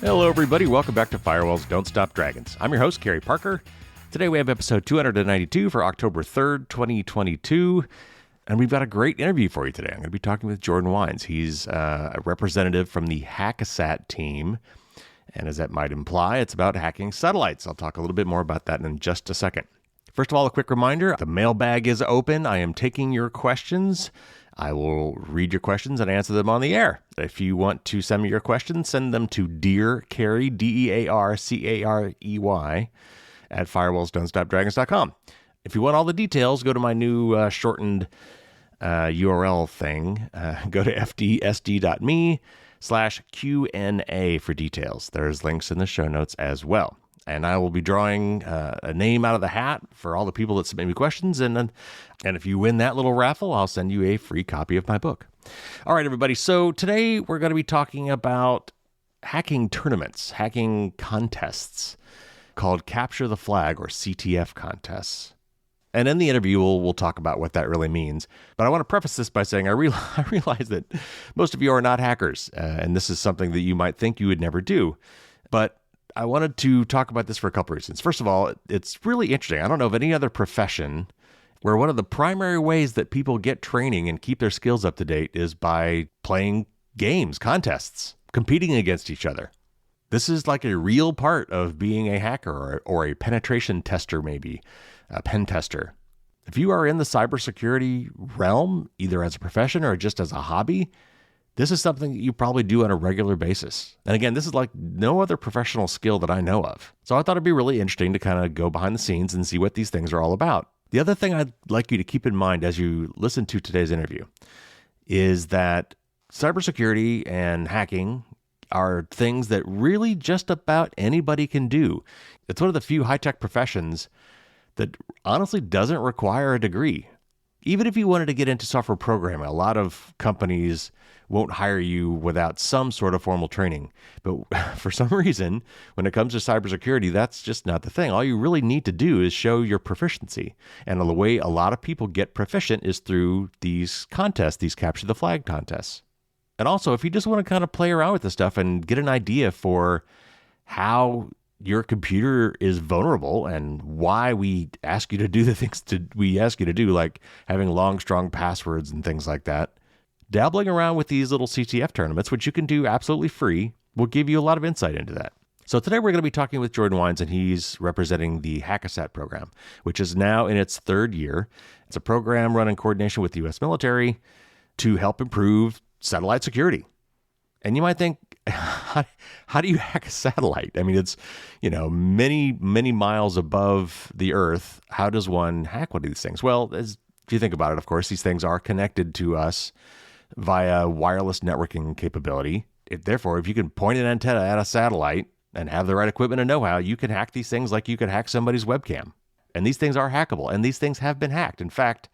Hello, everybody. Welcome back to Firewalls Don't Stop Dragons. I'm your host, Kerry Parker. Today we have episode 292 for October 3rd, 2022. And we've got a great interview for you today. I'm going to be talking with Jordan Wiens. He's a representative from the HackASat team. And as that might imply, it's about hacking satellites. I'll talk a little bit more about that in just a second. First of all, a quick reminder, the mailbag is open. I am taking your questions. I will read your questions and answer them on the air. If you want to send me your questions, send them to Dear Carey, DEARCAREY, at firewallsdon'tstopdragons.com. If you want all the details, go to my new shortened URL thing. Go to fdsd.me/Q&A for details. There's links in the show notes as well. And I will be drawing a name out of the hat for all the people that submit me questions. And if you win that little raffle, I'll send you a free copy of my book. All right, everybody. So today we're going to be talking about hacking tournaments, hacking contests called Capture the Flag or CTF contests. And in the interview, we'll talk about what that really means. But I want to preface this by saying I realize that most of you are not hackers. And this is something that you might think you would never do. But I wanted to talk about this for a couple reasons. First of all, it's really interesting. I don't know of any other profession where one of the primary ways that people get training and keep their skills up to date is by playing games, contests, competing against each other. This is like a real part of being a hacker or a penetration tester, maybe a pen tester. If you are in the cybersecurity realm, either as a profession or just as a hobby, this is something that you probably do on a regular basis. And again, this is like no other professional skill that I know of. So I thought it'd be really interesting to kind of go behind the scenes and see what these things are all about. The other thing I'd like you to keep in mind as you listen to today's interview is that cybersecurity and hacking are things that really just about anybody can do. It's one of the few high-tech professions that honestly doesn't require a degree. Even if you wanted to get into software programming, a lot of companies won't hire you without some sort of formal training. But for some reason, when it comes to cybersecurity, that's just not the thing. All you really need to do is show your proficiency. And the way a lot of people get proficient is through these contests, these Capture the Flag contests. And also, if you just want to kind of play around with this stuff and get an idea for how your computer is vulnerable and why we ask you to do the things we ask you to do, like having long, strong passwords and things like that, dabbling around with these little CTF tournaments, which you can do absolutely free, will give you a lot of insight into that. So today we're going to be talking with Jordan Wiens, and he's representing the HackASat program, which is now in its third year. It's a program run in coordination with the U.S. military to help improve satellite security. And you might think, how do you hack a satellite? I mean, it's, many, many miles above the Earth. How does one hack one of these things? Well, if you think about it, of course, these things are connected to us via wireless networking capability. Therefore, if you can point an antenna at a satellite and have the right equipment and know-how, you can hack these things like you could hack somebody's webcam. And these things are hackable, and these things have been hacked. In fact,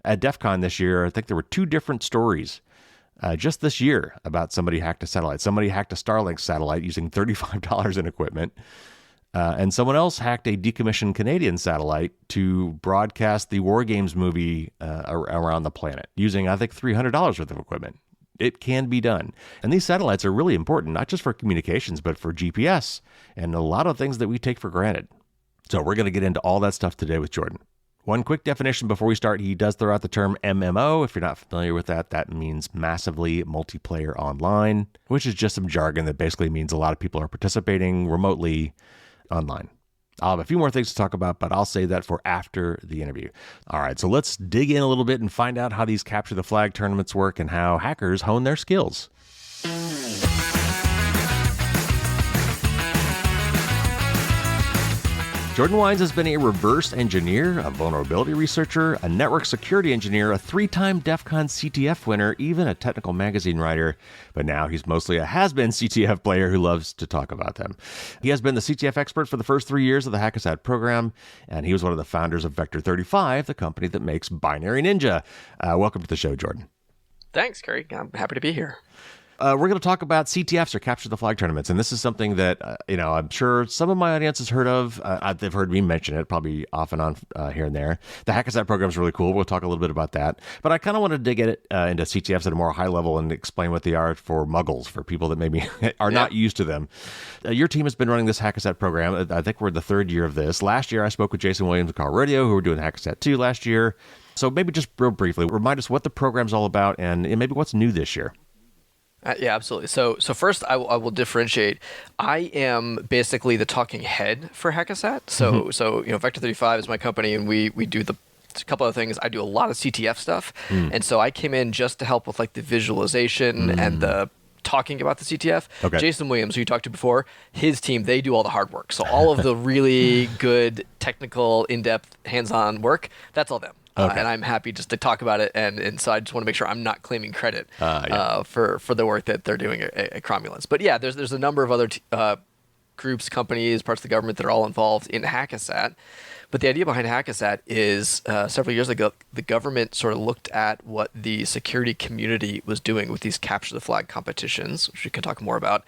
at DEF CON this year, I think there were 2 different stories just this year about somebody hacked a satellite. Somebody hacked a Starlink satellite using $35 in equipment. And someone else hacked a decommissioned Canadian satellite to broadcast the War Games movie around the planet using, I think, $300 worth of equipment. It can be done. And these satellites are really important, not just for communications, but for GPS and a lot of things that we take for granted. So we're going to get into all that stuff today with Jordan. One quick definition before we start, he does throw out the term MMO. If you're not familiar with that, that means massively multiplayer online, which is just some jargon that basically means a lot of people are participating remotely online. I'll have a few more things to talk about, but I'll save that for after the interview. All right, so let's dig in a little bit and find out how these Capture the Flag tournaments work and how hackers hone their skills. Jordan Wiens has been a reverse engineer, a vulnerability researcher, a network security engineer, a 3-time DEF CON CTF winner, even a technical magazine writer. But now he's mostly a has-been CTF player who loves to talk about them. He has been the CTF expert for the first 3 years of the HackASat program, and he was one of the founders of Vector 35, the company that makes Binary Ninja. Welcome to the show, Jordan. Thanks, Kerry. I'm happy to be here. We're going to talk about CTFs, or capture the flag tournaments, and this is something that I'm sure some of my audience has heard of. They've heard me mention it, probably off and on here and there. The HackASat program is really cool. We'll talk a little bit about that, but I kind of want to dig into CTFs at a more high level and explain what they are for muggles, for people that maybe are not used to them. Your team has been running this HackASat program. I think we're in the third year of this. Last year, I spoke with Jason Williams of Call Radio, who were doing HackASat 2 last year. So maybe just real briefly, remind us what the program's all about and maybe what's new this year. Yeah, absolutely. So first, I will differentiate. I am basically the talking head for HackASat. So Vector 35 is my company, and we do a couple of things. I do a lot of CTF stuff, and so I came in just to help with like the visualization and the talking about the CTF. Okay. Jason Williams, who you talked to before, his team, they do all the hard work. So all of the really good, technical, in-depth, hands-on work, that's all them. Okay. And I'm happy just to talk about it, and so I just want to make sure I'm not claiming credit for the work that they're doing at Cromulence. But yeah, there's a number of other groups, companies, parts of the government that are all involved in HackASat. But the idea behind HackASat is several years ago, the government sort of looked at what the security community was doing with these capture the flag competitions, which we can talk more about,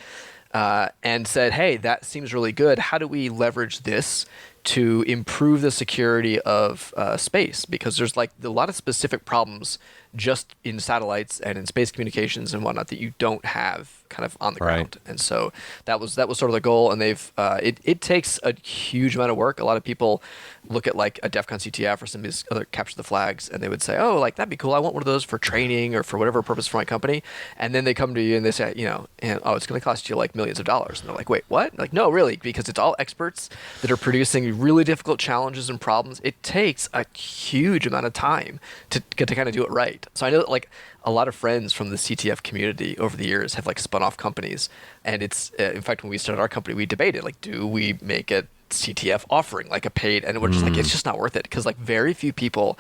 and said, hey, that seems really good. How do we leverage this to improve the security of space? Because there's like a lot of specific problems just in satellites and in space communications and whatnot that you don't have kind of on the ground. And so that was sort of the goal. And they've it takes a huge amount of work. A lot of people look at like a DEF CON CTF or some of these other capture the flags, and they would say, oh, like that'd be cool. I want one of those for training or for whatever purpose for my company. And then they come to you and they say, it's going to cost you like millions of dollars. And they're like, wait, what? Like, no, really, because it's all experts that are producing really difficult challenges and problems. It takes a huge amount of time to kind of do it right. So I know that like a lot of friends from the CTF community over the years have like spun off companies, and it's in fact, when we started our company, we debated like, do we make a CTF offering, like a paid, and we're just like, it's just not worth it, because like very few people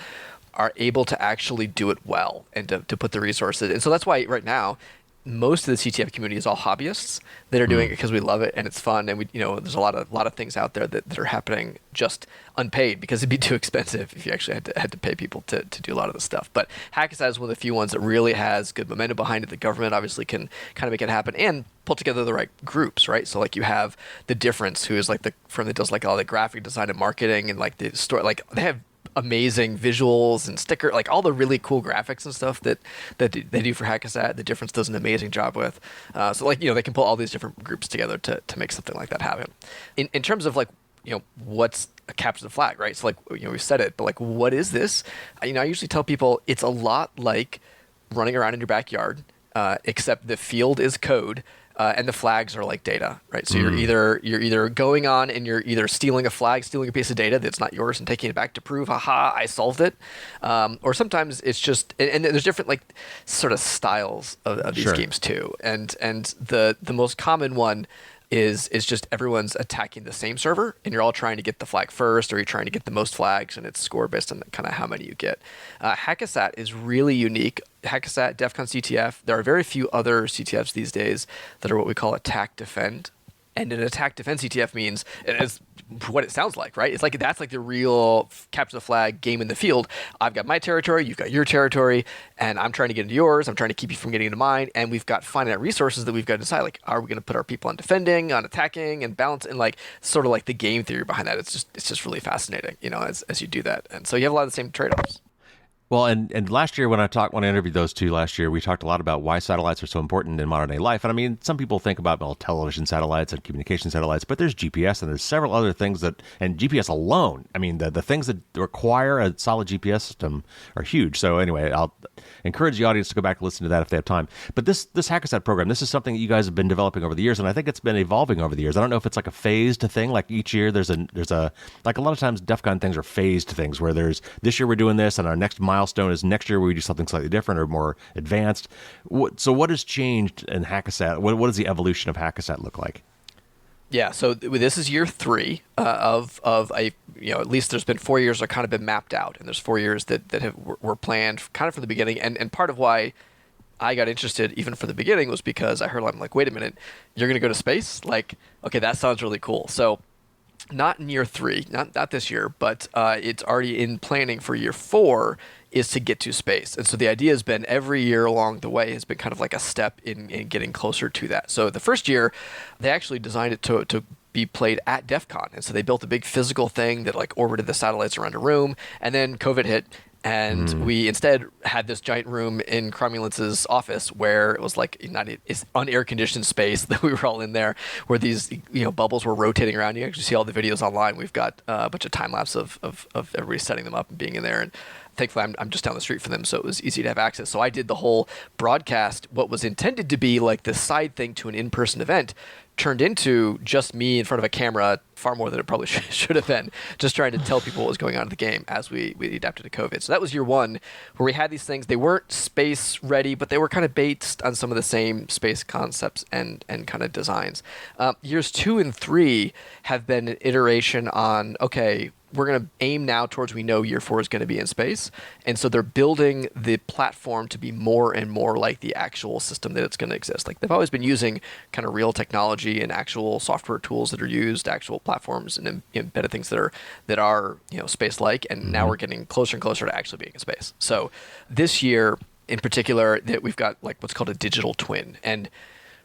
are able to actually do it well and to put the resources. And so that's why right now most of the CTF community is all hobbyists that are doing it because we love it and it's fun, and we there's a lot of things out there that are happening just unpaid because it'd be too expensive if you actually had to pay people to do a lot of this stuff. But HackASat is one of the few ones that really has good momentum behind it. The government obviously can kind of make it happen and pull together the right groups, right? So like you have The Difference, who is like the firm that does like all the graphic design and marketing, and like the story, like they have amazing visuals and sticker, like all the really cool graphics and stuff that they do for HackASat. The Difference does an amazing job with. So like they can pull all these different groups together to make something like that happen. In terms of like what's a capture the flag, right? So like we said it, but like what is this? I usually tell people it's a lot like running around in your backyard, except the field is code. And the flags are like data, right? So you're either going on and you're either stealing a flag, stealing a piece of data that's not yours and taking it back to prove, haha, I solved it. Or sometimes it's just, and there's different like sort of styles of these games too. And the most common one is just everyone's attacking the same server, and you're all trying to get the flag first, or you're trying to get the most flags, and it's scored based on kind of how many you get. HackASat is really unique. HackASat, DEF CON CTF, there are very few other CTFs these days that are what we call attack defend. And an attack defend CTF means it's what it sounds like, right? It's like that's like the real capture the flag game in the field. I've got my territory, you've got your territory, and I'm trying to get into yours. I'm trying to keep you from getting into mine, and we've got finite resources that we've got to decide. Like, are we going to put our people on defending, on attacking, and balance, and like sort of like the game theory behind that. It's just really fascinating, as you do that, and so you have a lot of the same trade-offs. Well, and last year when I interviewed those two last year, we talked a lot about why satellites are so important in modern day life. And I mean, some people think about television satellites and communication satellites, but there's GPS and there's several other things and GPS alone, I mean, the things that require a solid GPS system are huge. So anyway, I'll encourage the audience to go back and listen to that if they have time. But this HackASat program, this is something that you guys have been developing over the years, and I think it's been evolving over the years. I don't know if it's like a phased thing, like each year there's a like a lot of times DEF CON things are phased things where there's this year we're doing this and our next milestone is next year where we do something slightly different or more advanced. So what has changed in HackASat? What does the evolution of HackASat look like? Yeah, so this is year 3 of a at least there's been 4 years that have kind of been mapped out, and there's 4 years that were planned kind of from the beginning. And part of why I got interested even from the beginning was because I heard, I'm like, wait a minute, you're going to go to space? Like, okay, that sounds really cool. So not in year 3, not this year, but it's already in planning for year 4, is to get to space. And so the idea has been every year along the way has been kind of like a step in getting closer to that. So the first year, they actually designed it to be played at DEF CON. And so they built a big physical thing that like orbited the satellites around a room. And then COVID hit. And we instead had this giant room in Cromulence's office where it was like it's unair conditioned space that we were all in there, where these bubbles were rotating around. You actually see all the videos online. We've got a bunch of time lapse of everybody setting them up and being in there. And thankfully, I'm just down the street from them, so it was easy to have access. So I did the whole broadcast. What was intended to be like the side thing to an in-person event turned into just me in front of a camera, far more than it probably should have been, just trying to tell people what was going on in the game as we adapted to COVID. So that was year 1, where we had these things. They weren't space ready, but they were kind of based on some of the same space concepts and kind of designs. Years 2 and 3 have been an iteration on, okay, we're going to aim now towards, we know year 4 is going to be in space. And so they're building the platform to be more and more like the actual system that it's going to exist. Like they've always been using kind of real technology and actual software tools that are used, actual platforms and embedded things that are space-like. And now we're getting closer and closer to actually being in space. So this year in particular, that we've got like what's called a digital twin. And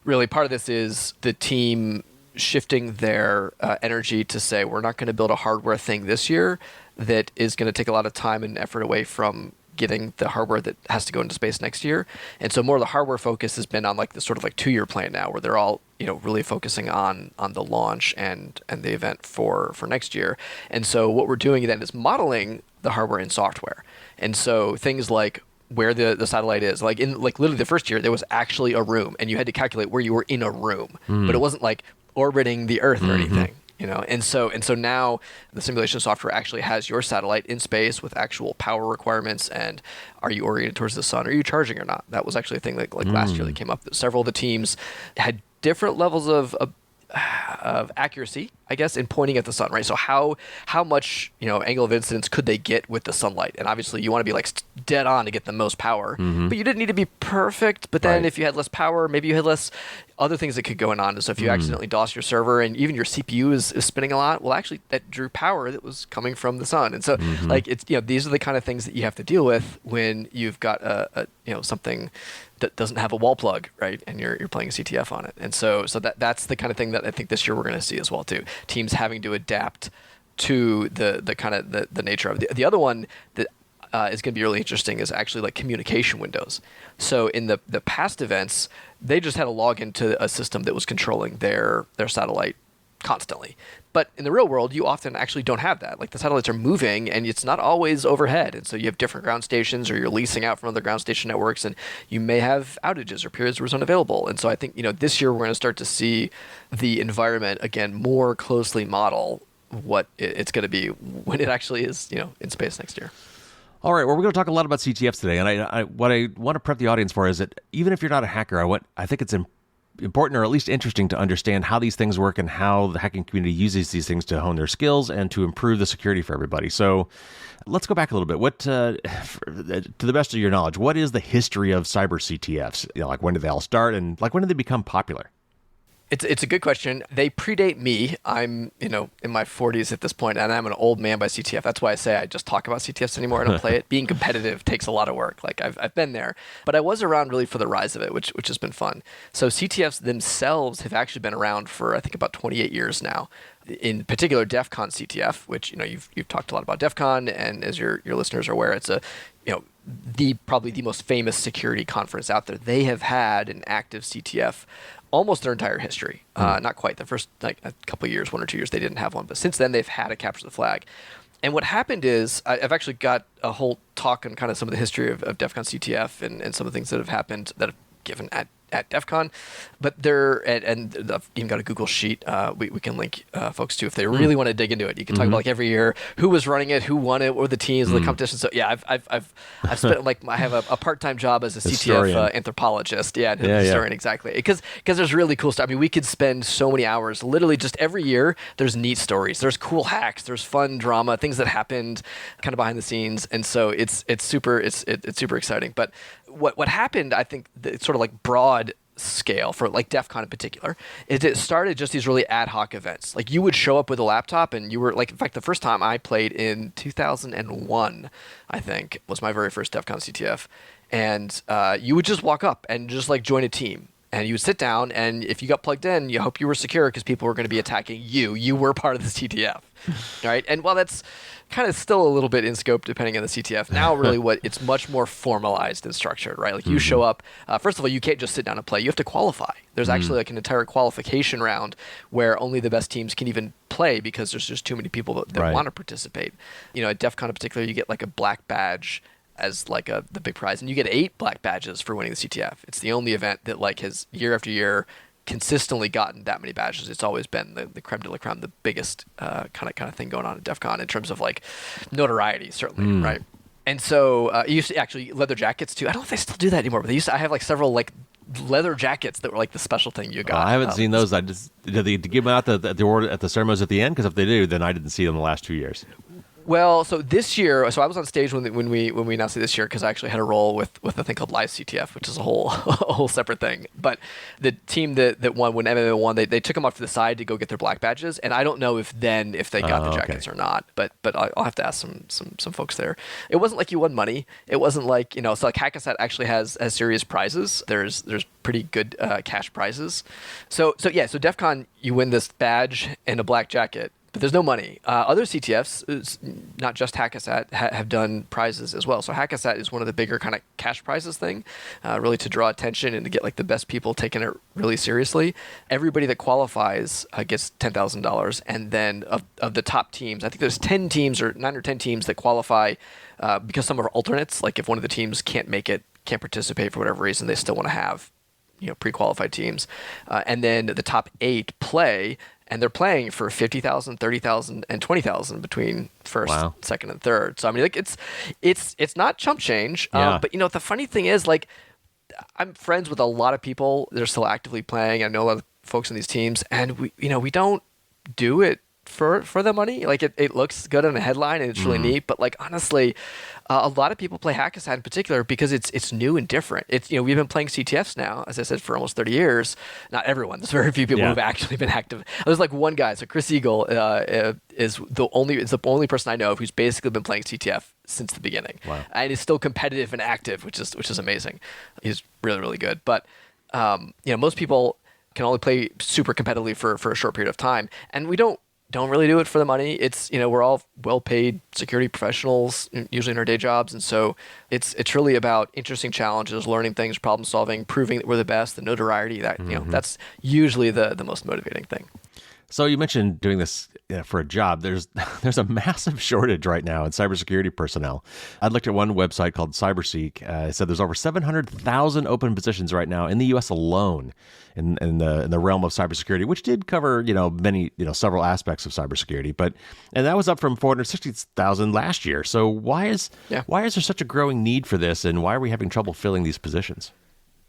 really part of this is the team shifting their energy to say, we're not going to build a hardware thing this year that is going to take a lot of time and effort away from getting the hardware that has to go into space next year. And so more of the hardware focus has been on like this sort of like 2-year plan now, where they're all really focusing on the launch and the event for next year. And so what we're doing then is modeling the hardware and software. And so things like where the satellite is, like in like literally the first year, there was actually a room, and you had to calculate where you were in a room, but it wasn't like orbiting the Earth or anything, and so now the simulation software actually has your satellite in space with actual power requirements, and are you oriented towards the sun? Are you charging or not? That was actually a thing like last year that came up. Several of the teams had different levels of accuracy, I guess, in pointing at the sun, right? So how much angle of incidence could they get with the sunlight? And obviously you want to be like dead on to get the most power, but you didn't need to be perfect. But then if you had less power, maybe you had less other things that could go on. So if you accidentally DOS your server and even your CPU is spinning a lot, well, actually that drew power that was coming from the sun. And so like it's these are the kind of things that you have to deal with when you've got a something that doesn't have a wall plug, right? And you're playing a CTF on it. And so that's the kind of thing that I think this year we're going to see as well too. Teams having to adapt to the kind of the nature of it. The other one that is going to be really interesting is actually like communication windows. So in the past events, they just had a login to a system that was controlling their satellite constantly. But in the real world, you often actually don't have that. Like the satellites are moving and it's not always overhead. And so you have different ground stations, or you're leasing out from other ground station networks, and you may have outages or periods where it's unavailable. And so I think, this year we're going to start to see the environment again more closely model what it's going to be when it actually is, in space next year. All right, well, we're going to talk a lot about CTFs today, and what I want to prep the audience for is that even if you're not a hacker, I think it's important, or at least interesting, to understand how these things work and how the hacking community uses these things to hone their skills and to improve the security for everybody. So let's go back a little bit. What, to the best of your knowledge, what is the history of cyber CTFs? Like when did they all start, and like when did they become popular? It's a good question. They predate me. I'm, in my 40s at this point, and I'm an old man by CTF. That's why I say I just talk about CTFs anymore. I don't play it. Being competitive takes a lot of work. Like I've been there, but I was around really for the rise of it, which has been fun. So CTFs themselves have actually been around for I think about 28 years now. In particular, DEF CON CTF, which you've talked a lot about DEF CON, and as your listeners are aware, it's a probably the most famous security conference out there. They have had an active CTF almost their entire history. Not quite. The first a couple of years, 1 or 2 years, they didn't have one. But since then, they've had a capture the flag. And what happened is, I've actually got a whole talk on kind of some of the history of DEF CON CTF and some of the things that have happened that have given at DEF CON. But I've even got a Google sheet we can link folks to if they really want to dig into it. You can talk about like every year, who was running it, who won it, what were the teams, the competition. So yeah, I've spent I have a part-time job as a CTF anthropologist. Yeah, historian, exactly. Because there's really cool stuff. I mean, we could spend so many hours. Literally, just every year, there's neat stories, there's cool hacks, there's fun drama, things that happened kind of behind the scenes, and so it's super exciting. But what happened, I think, it's sort of like broad scale for like DEF CON in particular is it started just these really ad hoc events. Like you would show up with a laptop and you were like, in fact, the first time I played in 2001, I think was my very first DEF CON CTF. And you would just walk up and just like join a team. And you would sit down, and if you got plugged in, you hope you were secure because people were going to be attacking you. You were part of the CTF, right? And while that's kind of still a little bit in scope depending on the CTF, now really it's much more formalized and structured, right? Like you show up, first of all, you can't just sit down and play. You have to qualify. There's actually like an entire qualification round where only the best teams can even play because there's just too many people that want to participate. You know, at DEF CON in particular, you get like a black badge as like the big prize, and you get 8 black badges for winning the CTF. It's the only event that like has year after year consistently gotten that many badges. It's always been the creme de la creme, the biggest kind of thing going on at DEF CON in terms of like notoriety, certainly, right? And so you used to actually leather jackets too. I don't know if they still do that anymore, but I have like several like leather jackets that were like the special thing you got. I haven't seen those. Did they give them out at the ceremonies at the end? Because if they do, then I didn't see them the last 2 years. Well, so this year, I was on stage when we announced it this year because I actually had a role with a thing called Live CTF, which is a whole separate thing. But the team that won when MMA won, they took them off to the side to go get their black badges, and I don't know if they got the jackets or not. But I'll have to ask some folks there. It wasn't like you won money. It wasn't like so like HackASat actually has serious prizes. There's pretty good cash prizes. So DEF CON, you win this badge and a black jacket. But there's no money. Other CTFs, not just HackASat, have done prizes as well. So HackASat is one of the bigger kind of cash prizes thing, really to draw attention and to get like the best people taking it really seriously. Everybody that qualifies gets $10,000, and then of the top teams, I think there's 10 teams or 9 or 10 teams that qualify because some are alternates. Like if one of the teams can't make it, can't participate for whatever reason, they still want to have pre-qualified teams, and then the top 8 play. And they're playing for $50,000, $30,000, and $20,000 between first, second, and third. So I mean, like it's not chump change. But the funny thing is, like, I'm friends with a lot of people that are still actively playing. I know a lot of folks in these teams, and we don't do it for the money. Like it looks good on a headline and it's really neat, but like honestly, a lot of people play HackASat in particular because it's new and different. It's we've been playing CTFs now, as I said, for almost 30 years. Not everyone. There's very few people who've actually been active. There's like one guy. So Chris Eagle is the only person I know of who's basically been playing CTF since the beginning, and is still competitive and active, which is amazing. He's really, really good. But most people can only play super competitively for a short period of time, and we don't really do it for the money. It's we're all well-paid security professionals, usually in our day jobs, and so it's really about interesting challenges, learning things, problem solving, proving that we're the best, the notoriety. That that's usually the most motivating thing. So you mentioned doing this for a job. There's a massive shortage right now in cybersecurity personnel. I looked at one website called CyberSeek. It said there's over 700,000 open positions right now in the U.S. alone in the realm of cybersecurity, which did cover many several aspects of cybersecurity. And that was up from 460,000 last year. So why is there such a growing need for this, and why are we having trouble filling these positions?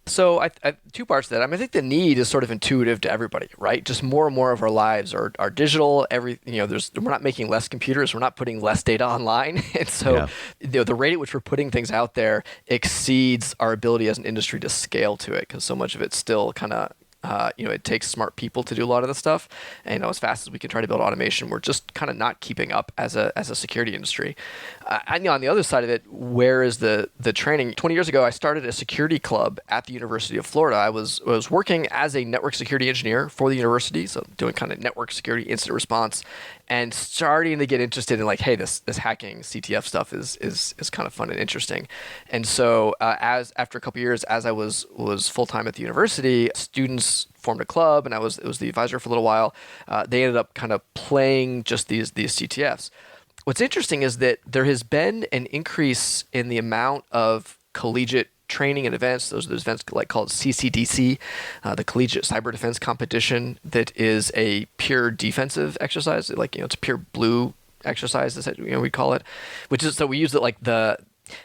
So I two parts to that. I mean, I think the need is sort of intuitive to everybody, right? Just more and more of our lives are digital. We're not making less computers. We're not putting less data online. And so the rate at which we're putting things out there exceeds our ability as an industry to scale to it, because so much of it's still kind of it takes smart people to do a lot of the stuff. And as fast as we can try to build automation, we're just kind of not keeping up as a security industry. And on the other side of it, where is the training? 20 years ago, I started a security club at the University of Florida. I was working as a network security engineer for the university, so doing kind of network security incident response, and starting to get interested in like, hey, this hacking CTF stuff is kind of fun and interesting. And so after a couple of years, as I was full time at the university, students formed a club, and it was the advisor for a little while. They ended up kind of playing just these CTFs. What's interesting is that there has been an increase in the amount of collegiate training and events. Those events called CCDC, the Collegiate Cyber Defense Competition, that is a pure defensive exercise. It's a pure blue exercise, we call it, which is, so we use it like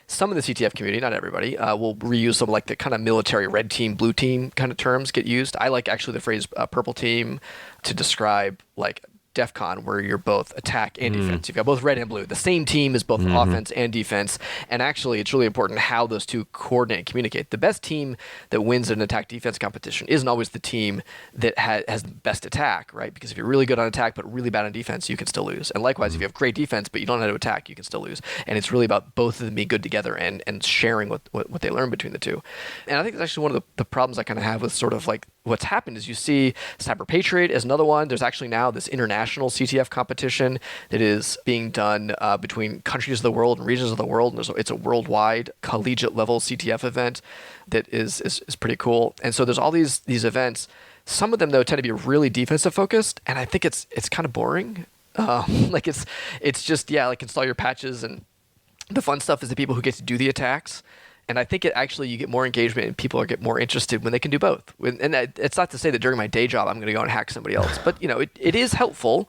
some of the CTF community, not everybody, will reuse some like the kind of military red team, blue team kind of terms get used. I like actually the phrase purple team to describe like DEF CON where you're both attack and defense. You've got both red and blue. The same team is both offense and defense. And actually, it's really important how those two coordinate and communicate. The best team that wins an attack-defense competition isn't always the team that has the best attack, right? Because if you're really good on attack but really bad on defense, you can still lose. And likewise, if you have great defense but you don't know how to attack, you can still lose. And it's really about both of them being good together and sharing what they learn between the two. And I think it's actually one of the problems I kind of have with sort of like what's happened is you see Cyber Patriot as another one. There's actually now this international CTF competition that is being done between countries of the world and regions of the world. And it's a worldwide collegiate level CTF event that is pretty cool. And so there's all these events. Some of them though tend to be really defensive focused, and I think it's kind of boring. Like it's just like install your patches, and the fun stuff is the people who get to do the attacks. And I think you get more engagement and people get more interested when they can do both. And it's not to say that during my day job I'm going to go and hack somebody else, but it is helpful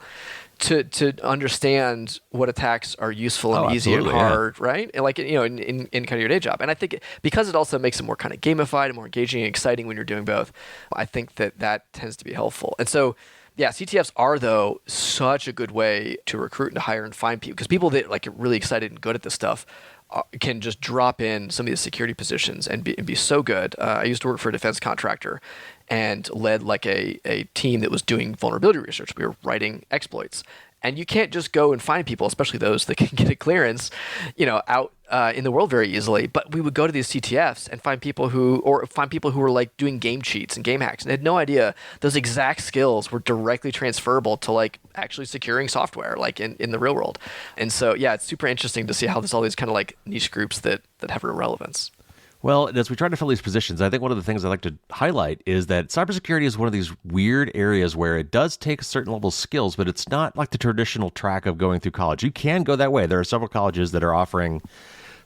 to understand what attacks are useful and easy and hard, right? And like in kind of your day job. And I think because it also makes it more kind of gamified and more engaging and exciting when you're doing both, I think that tends to be helpful. And so CTFs are though such a good way to recruit and to hire and find people, because people that like are really excited and good at this stuff can just drop in some of these security positions and be so good. I used to work for a defense contractor and led like a team that was doing vulnerability research. We were writing exploits. And you can't just go and find people, especially those that can get a clearance, out in the world very easily. But we would go to these CTFs and find people who were like doing game cheats and game hacks and had no idea those exact skills were directly transferable to like actually securing software, like in the real world. And so, it's super interesting to see how there's all these kind of like niche groups that have real relevance. Well, as we try to fill these positions, I think one of the things I like to highlight is that cybersecurity is one of these weird areas where it does take a certain level of skills, but it's not like the traditional track of going through college. You can go that way. There are several colleges that are offering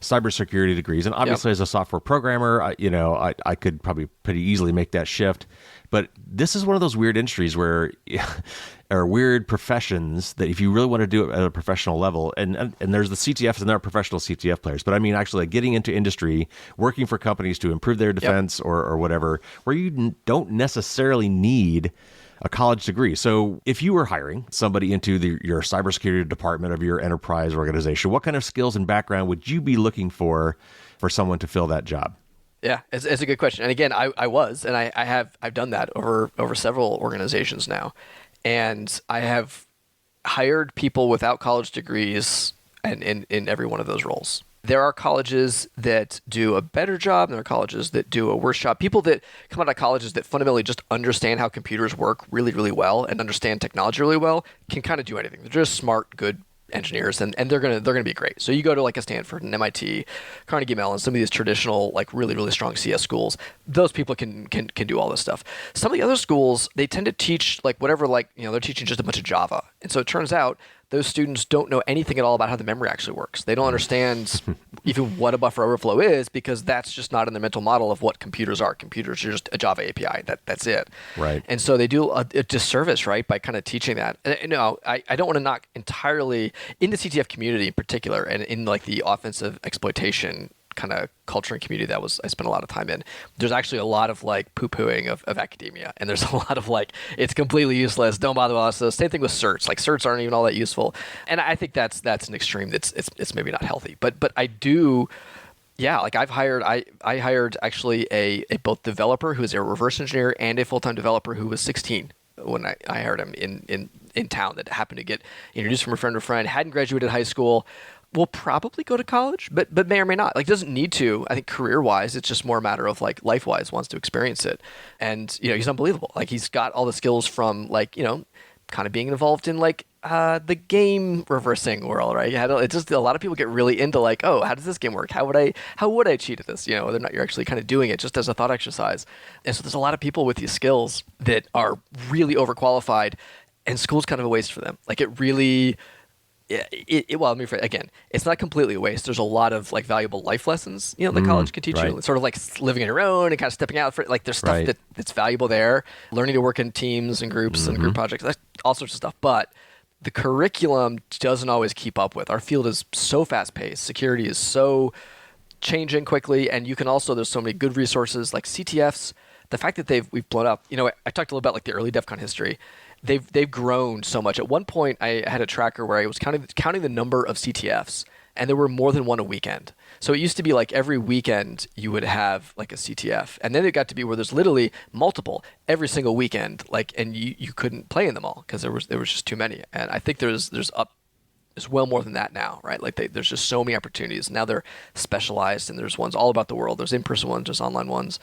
cybersecurity degrees, and obviously as a software programmer, I could probably pretty easily make that shift. But this is one of those weird industries where, or weird professions that if you really want to do it at a professional level, and there's the CTFs and there are professional CTF players, but I mean actually like getting into industry, working for companies to improve their defense or whatever, where you don't necessarily need a college degree. So if you were hiring somebody into your cybersecurity department of your enterprise organization, what kind of skills and background would you be looking for someone to fill that job? Yeah, it's a good question. And again, I've done that over several organizations now. And I have hired people without college degrees in every one of those roles. There are colleges that do a better job, and there are colleges that do a worse job. People that come out of colleges that fundamentally just understand how computers work really, really well and understand technology really well can kind of do anything. They're just smart, good engineers, and they're gonna be great. So you go to like a Stanford and MIT, Carnegie Mellon, some of these traditional like really, really strong CS schools, those people can do all this stuff. Some of the other schools, they tend to teach like whatever, like they're teaching just a bunch of Java. And so it turns out those students don't know anything at all about how the memory actually works. They don't understand even what a buffer overflow is, because that's just not in the mental model of what computers are. Computers are just a Java API. That's it. Right. And so they do a disservice, right, by kind of teaching that. And, I don't want to knock entirely in the CTF community in particular, and in like the offensive exploitation kind of culture and community that I spent a lot of time in. There's actually a lot of like poo-pooing of academia, and there's a lot of like, it's completely useless, don't bother with us. So same thing with certs. Like certs aren't even all that useful. And I think that's an extreme it's maybe not healthy. But I do, like I hired actually a both developer who is a reverse engineer and a full-time developer who was 16 when I hired him in town, that happened to get introduced from a friend to a friend, hadn't graduated high school, will probably go to college, but may or may not. Like, doesn't need to. I think career-wise, it's just more a matter of like life-wise, wants to experience it. And he's unbelievable. Like, he's got all the skills from like kind of being involved in like the game reversing world, right? It's just a lot of people get really into like, oh, how does this game work? How would I cheat at this? Whether or not you're actually kind of doing it just as a thought exercise. And so there's a lot of people with these skills that are really overqualified, and school's kind of a waste for them. Like, it really. Well, let me phrase again. It's not completely a waste. There's a lot of like valuable life lessons, that college can teach you. It's sort of like living on your own and kind of stepping out for like there's stuff that's valuable there. Learning to work in teams and groups and group projects, all sorts of stuff. But the curriculum doesn't always keep up with. Our field is so fast paced. Security is so changing quickly, and you can also there's so many good resources like CTFs. The fact that we've blown up. I talked a little about like the early DEF CON history. they've grown so much. At one point, I had a tracker where I was counting the number of CTFs, and there were more than one a weekend. So it used to be like every weekend you would have like a CTF, and then it got to be where there's literally multiple every single weekend, like, and you couldn't play in them all because there was just too many. And I think there's well more than that now, right? Like there's just so many opportunities. Now they're specialized, and there's ones all about the world. There's in-person ones, there's online ones.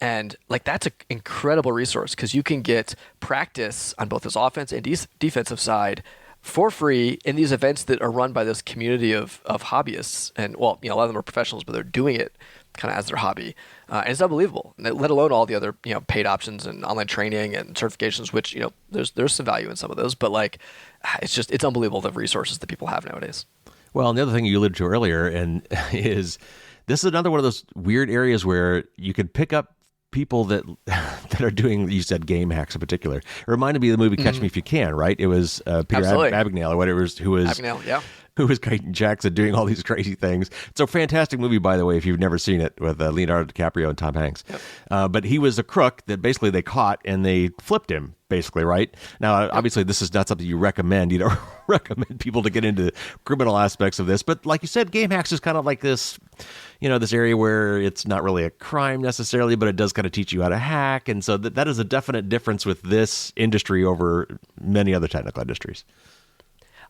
And like that's an incredible resource because you can get practice on both this offense and defensive side for free in these events that are run by this community of hobbyists. And well, a lot of them are professionals, but they're doing it kind of as their hobby. And it's unbelievable, let alone all the other, paid options and online training and certifications, which, there's some value in some of those, but like, it's unbelievable the resources that people have nowadays. Well, and the other thing you alluded to earlier is this is another one of those weird areas where you can pick up people that are doing, you said game hacks in particular. It reminded me of the movie Catch Me If You Can, right? It was Peter Abagnale or whatever, who was Abagnale, yeah. Who was Clayton Jackson doing all these crazy things. It's a fantastic movie, by the way, if you've never seen it, with Leonardo DiCaprio and Tom Hanks. Yep. But he was a crook that basically they caught and they flipped him, basically, right? Now, obviously, this is not something you recommend. You don't recommend people to get into criminal aspects of this. But like you said, game hacks is kind of like this, this area where it's not really a crime necessarily, but it does kind of teach you how to hack. And so that is a definite difference with this industry over many other technical industries.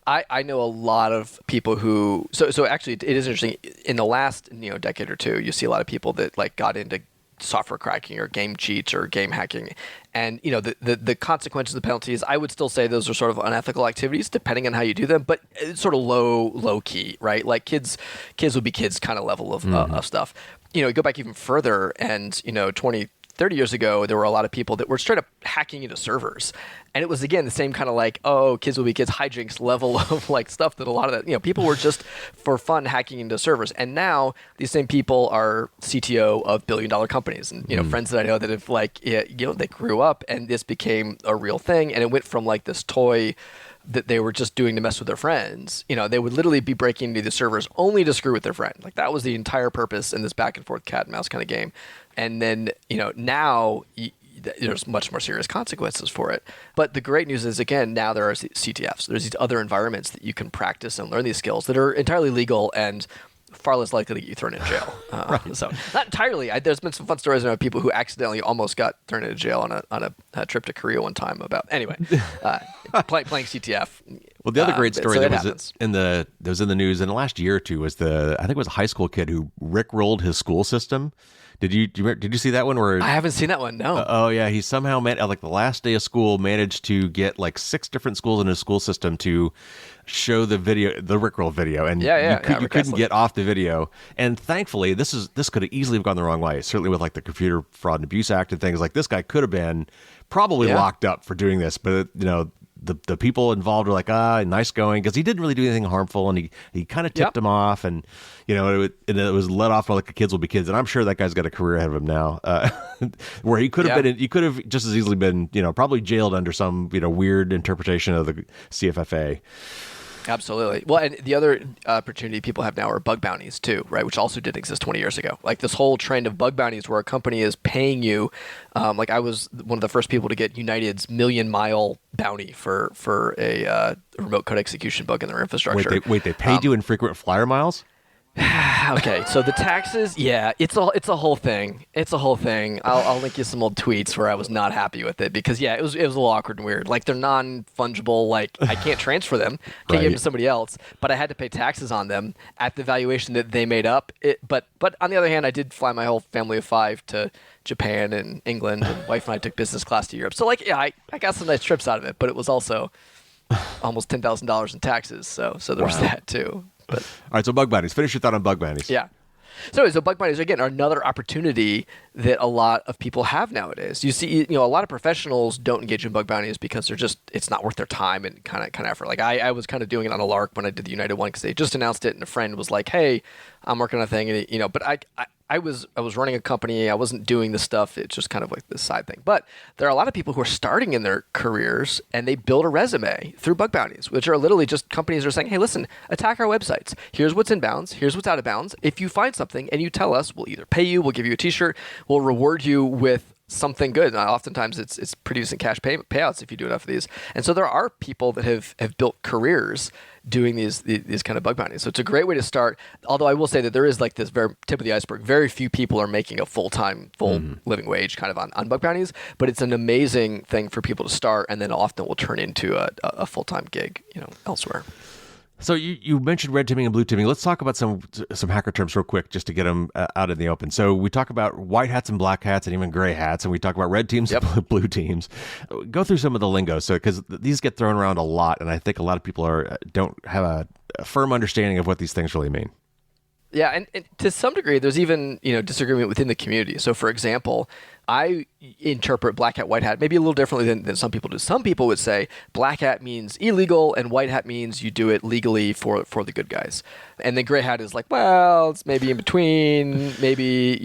I know a lot of people who so actually it is interesting in the last decade or two you see a lot of people that like got into software cracking or game cheats or game hacking, and the consequences, the penalties, I would still say those are sort of unethical activities depending on how you do them, but it's sort of low key, right? Like kids would be kids kind of level of stuff. Go back even further, and 30 years ago, there were a lot of people that were straight up hacking into servers. And it was, again, the same kind of like, kids will be kids hijinks level of like stuff that a lot of that, people were just for fun hacking into servers. And now these same people are CTO of billion-dollar companies. And, friends that I know that have like, they grew up and this became a real thing. And it went from like this toy that they were just doing to mess with their friends. They would literally be breaking into the servers only to screw with their friend. Like that was the entire purpose in this back and forth cat and mouse kind of game. And then, now there's much more serious consequences for it. But the great news is, again, now there are CTFs. There's these other environments that you can practice and learn these skills that are entirely legal and far less likely to get you thrown in jail. Right. So not entirely. There's been some fun stories about people who accidentally almost got thrown into jail on a trip to Korea one time about, anyway, playing CTF. Well, the other great story that was in the news in the last year or two was I think it was a high school kid who rickrolled his school system. Did you see that one? Where I haven't seen that one. No. Oh yeah, he somehow like the last day of school managed to get like 6 different schools in his school system to show the rickroll video, and you couldn't get off the video. And thankfully, this could have easily have gone the wrong way. Certainly with like the Computer Fraud and Abuse Act and things like this, guy could have been probably locked up for doing this, but the people involved were like, nice going, because he didn't really do anything harmful, and he kind of tipped him off, and it was let off like the kids will be kids, and I'm sure that guy's got a career ahead of him now, where he could have he could have just as easily been probably jailed under some weird interpretation of the CFFA. Absolutely. Well, and the other opportunity people have now are bug bounties too, right? Which also didn't exist 20 years ago. Like this whole trend of bug bounties where a company is paying you. Like I was one of the first people to get United's 1,000,000-mile bounty for a remote code execution bug in their infrastructure. Wait, they paid you in frequent flyer miles? Okay, so the taxes, it's a whole thing. It's a whole thing. I'll link you some old tweets where I was not happy with it because it was a little awkward and weird. Like they're non-fungible. Like I can't transfer them, can't give them to somebody else, but I had to pay taxes on them at the valuation that they made up. But on the other hand, I did fly my whole family of 5 to Japan and England, and wife and I took business class to Europe. So I got some nice trips out of it, but it was also almost $10,000 in taxes. So there was that too. But, all right, so bug bounties. Finish your thought on bug bounties. Yeah. So bug bounties, again, are another opportunity that a lot of people have nowadays. You see, a lot of professionals don't engage in bug bounties because it's not worth their time and kind of effort. Like I was kind of doing it on a lark when I did the United one because they just announced it, and a friend was like, "Hey, I'm working on a thing," and but I was running a company. I wasn't doing this stuff. It's just kind of like this side thing. But there are a lot of people who are starting in their careers and they build a resume through bug bounties, which are literally just companies are saying, hey, listen, attack our websites. Here's what's in bounds. Here's what's out of bounds. If you find something and you tell us, we'll either pay you, we'll give you a t-shirt, we'll reward you with something good. And oftentimes it's pretty decent cash payouts if you do enough of these. And so there are people that have built careers doing these kind of bug bounties. So it's a great way to start. Although I will say that there is like this very tip of the iceberg. Very few people are making a full living wage kind of on bug bounties, but it's an amazing thing for people to start, and then often will turn into a full-time gig, elsewhere. So you mentioned red teaming and blue teaming. Let's talk about some hacker terms real quick, just to get them out in the open. So we talk about white hats and black hats and even gray hats, and we talk about red teams and blue teams. Go through some of the lingo, because these get thrown around a lot, and I think a lot of people don't have a firm understanding of what these things really mean. Yeah, and to some degree, there's even disagreement within the community. So, for example, I interpret black hat, white hat maybe a little differently than some people do. Some people would say black hat means illegal, and white hat means you do it legally for the good guys. And then gray hat is like, well, it's maybe in between. Maybe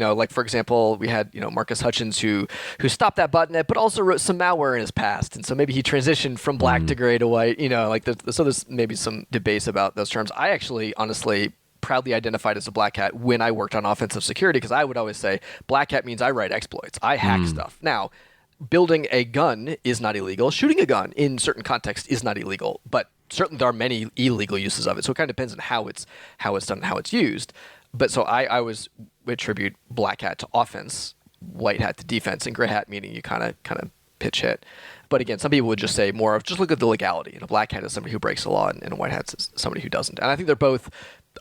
like for example, we had Marcus Hutchins who stopped that botnet, but also wrote some malware in his past, and so maybe he transitioned from black to gray to white. So there's maybe some debates about those terms. I actually, honestly, proudly identified as a black hat when I worked on offensive security, because I would always say black hat means I write exploits. I hack stuff. Now, building a gun is not illegal. Shooting a gun in certain contexts is not illegal, but certainly there are many illegal uses of it. So it kind of depends on how it's done and how it's used. But so I always attribute black hat to offense, white hat to defense, and gray hat meaning you kind of pitch hit. But again, some people would just say more of just look at the legality. A black hat is somebody who breaks the law, and a white hat is somebody who doesn't. And I think they're both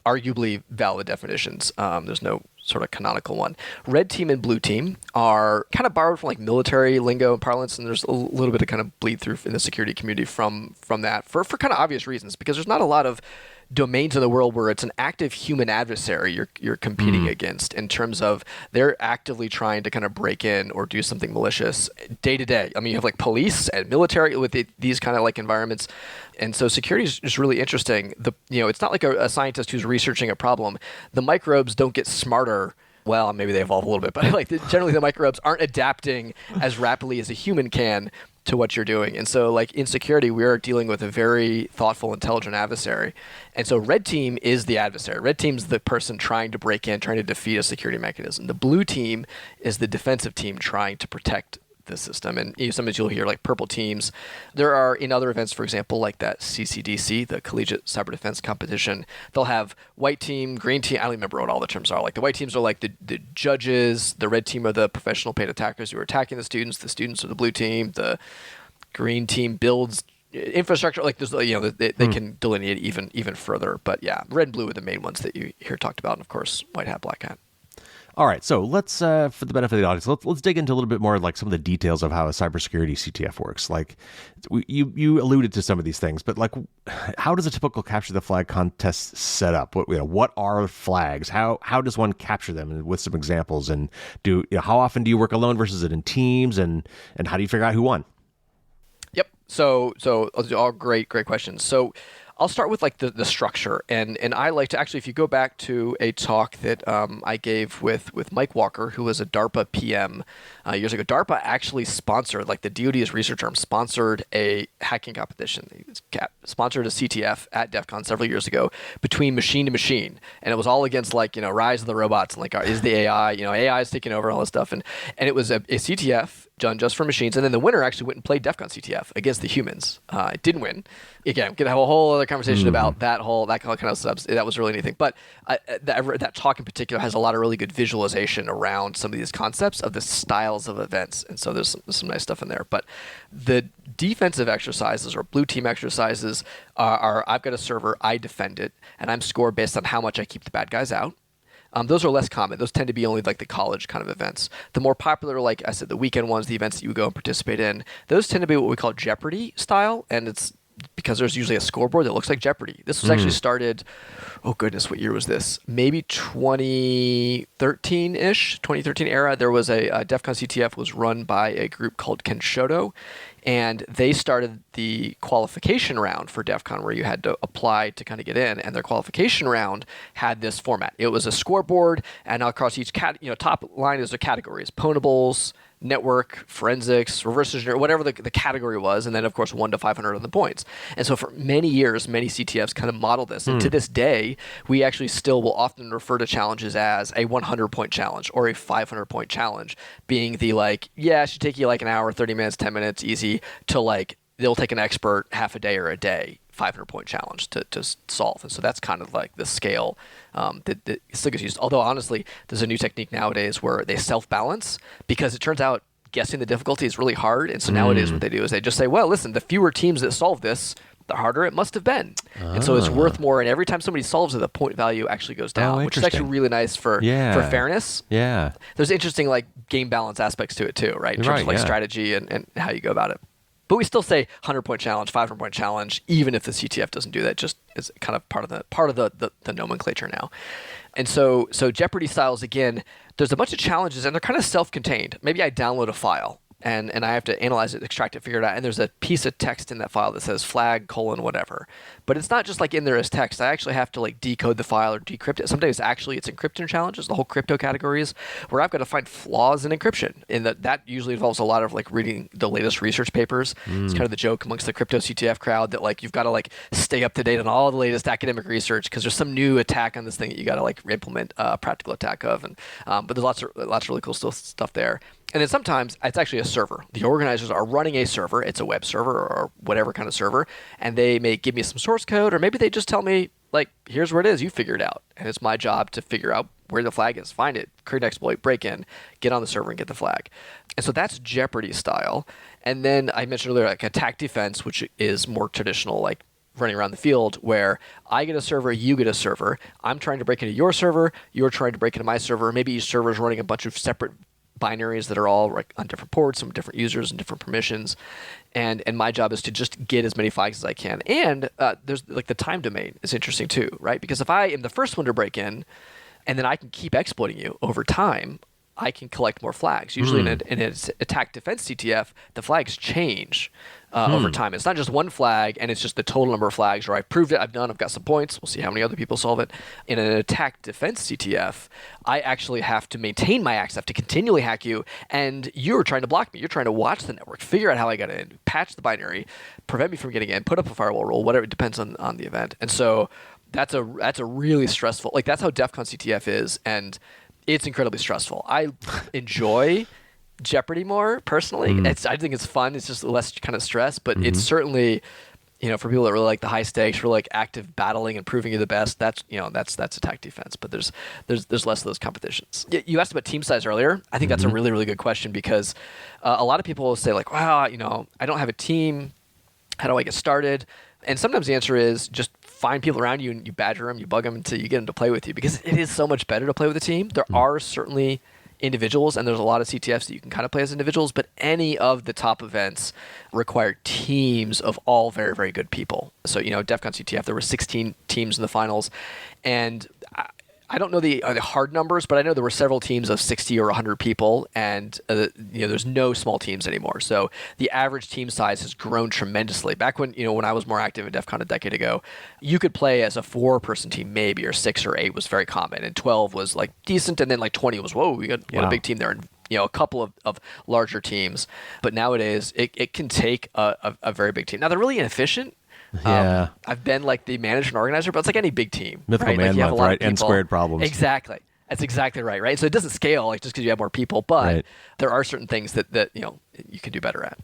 arguably valid definitions. There's no sort of canonical one. Red team and blue team are kind of borrowed from like military lingo and parlance, and there's a little bit of kind of bleed through in the security community from that for kind of obvious reasons, because there's not a lot of domains in the world where it's an active human adversary you're competing against, in terms of they're actively trying to kind of break in or do something malicious day to day. I mean, you have like police and military with these kind of like environments. And so security is just really interesting. It's not like a scientist who's researching a problem. The microbes don't get smarter. Well, maybe they evolve a little bit, but generally the microbes aren't adapting as rapidly as a human can to what you're doing. And so like in security, we are dealing with a very thoughtful, intelligent adversary. And so red team is the adversary. Red team's the person trying to break in, trying to defeat a security mechanism. The blue team is the defensive team trying to protect the system. And sometimes you'll hear like purple teams. There are in other events, for example, like that CCDC, the Collegiate Cyber Defense Competition, they'll have white team, green team. I don't remember what all the terms are. Like the white teams are like the judges, the red team are the professional paid attackers who are attacking the students are the blue team, the green team builds infrastructure. Like there's, they can delineate even further. But yeah, red and blue are the main ones that you hear talked about. And of course, white hat, black hat. All right, so let's, for the benefit of the audience, let's dig into a little bit more like some of the details of how a cybersecurity CTF works. Like you alluded to some of these things, but like how does a typical capture the flag contest set up? What are flags? How does one capture them, with some examples? And how often do you work alone versus it in teams? And how do you figure out who won? Yep. So all great questions. So I'll start with like the structure, and I like to actually, if you go back to a talk that I gave with Mike Walker, who was a DARPA PM years ago. DARPA actually sponsored, like the DoD's research arm sponsored a hacking competition. It sponsored a CTF at DEF CON several years ago between machine to machine, and it was all against like Rise of the Robots and like is the AI AI is taking over and all this stuff, and it was a CTF done just for machines, and then the winner actually went and played DEF CON CTF against the humans. It didn't win. Again, we could have a whole other conversation about that kind of stuff. That was really anything. But that talk in particular has a lot of really good visualization around some of these concepts of the styles of events. And so there's some nice stuff in there. But the defensive exercises or blue team exercises are I've got a server, I defend it, and I'm scored based on how much I keep the bad guys out. Those are less common. Those tend to be only like the college kind of events. The more popular, like I said, the weekend ones, the events that you would go and participate in, those tend to be what we call Jeopardy style, and it's because there's usually a scoreboard that looks like Jeopardy. This was actually started, oh goodness, what year was this? Maybe 2013-ish, 2013 era. There was a DEF CON CTF was run by a group called Kenshoto, and they started the qualification round for DEF CON where you had to apply to kind of get in, and their qualification round had this format. It was a scoreboard, and across each top line is the categories: pwnables, network, forensics, reverse engineer, whatever the category was, and then of course 1 to 500 on the points. And so for many years, many CTFs kind of modeled this. And to this day, we actually still will often refer to challenges as a 100-point challenge or a 500-point challenge, being the it should take you like an hour, 30 minutes, 10 minutes, easy, to they'll take an expert half a day or a day, 500-point challenge to solve. And so that's kind of like the scale that still gets used. Although honestly, there's a new technique nowadays where they self-balance, because it turns out guessing the difficulty is really hard. And so nowadays what they do is they just say, well, listen, the fewer teams that solve this, the harder it must have been. And so it's worth more. And every time somebody solves it, the point value actually goes down, which is actually really nice for fairness. Yeah. There's interesting game balance aspects to it too, right? In terms of strategy and how you go about it. But we still say 100-point challenge, 500-point challenge, even if the CTF doesn't do that. Just is kind of part of the nomenclature now. And so Jeopardy styles, again, there's a bunch of challenges, and they're kind of self-contained. Maybe I download a file, and I have to analyze it, extract it, figure it out, and there's a piece of text in that file that says flag, : whatever. But it's not just in there as text. I actually have to decode the file or decrypt it. Sometimes actually it's encryption challenges, the whole crypto categories, where I've got to find flaws in encryption. And that usually involves a lot of reading the latest research papers. It's kind of the joke amongst the crypto CTF crowd that you've got to stay up to date on all the latest academic research, because there's some new attack on this thing that you got to implement a practical attack of. And but there's lots of really cool stuff there. And then sometimes it's actually a server. The organizers are running a server. It's a web server or whatever kind of server. And they may give me some source code, or maybe they just tell me, here's where it is. You figure it out. And it's my job to figure out where the flag is, find it, create an exploit, break in, get on the server and get the flag. And so that's Jeopardy style. And then I mentioned earlier attack defense, which is more traditional, running around the field, where I get a server, you get a server. I'm trying to break into your server. You're trying to break into my server. Maybe each server is running a bunch of separate binaries that are all on different ports, some different users and different permissions, and my job is to just get as many flags as I can. And there's the time domain is interesting too, right? Because if I am the first one to break in, and then I can keep exploiting you over time, I can collect more flags. Usually in an attack defense CTF, the flags change over time. It's not just one flag, and it's just the total number of flags, or I've proved it, I've got some points, we'll see how many other people solve it. In an attack defense CTF, I actually have to maintain my access, to continually hack you, and you're trying to block me. You're trying to watch the network, figure out how I got in, patch the binary, prevent me from getting in, put up a firewall rule, whatever, it depends on the event. And so that's a really stressful, that's how DEF CON CTF is, and it's incredibly stressful. I enjoy Jeopardy more personally. I think it's fun. It's just less kind of stress, but it's certainly, for people that really like the high stakes, really like active battling and proving you're the best. That's attack defense. But there's less of those competitions. You asked about team size earlier. I think that's a really, really good question, because a lot of people will say wow, I don't have a team. How do I get started? And sometimes the answer is just find people around you and you badger them, you bug them until you get them to play with you, because it is so much better to play with a team. There are certainly individuals, and there's a lot of CTFs that you can kind of play as individuals, but any of the top events require teams of all very, very good people. So, DEF CON CTF, there were 16 teams in the finals, and I don't know the hard numbers, but I know there were several teams of 60 or 100 people, and there's no small teams anymore. So the average team size has grown tremendously. Back when when I was more active in DEF CON a decade ago, you could play as a 4-person team maybe, or 6 or 8 was very common, and 12 was decent, and then 20 was we got a big team there, and a couple of larger teams. But nowadays it can take a very big team. Now they're really inefficient. Yeah. I've been the manager and organizer, but it's like any big team. Mythical right? man month, right? And squared problems. Exactly. That's exactly right, right? So it doesn't scale just because you have more people, but there are certain things that you can do better at.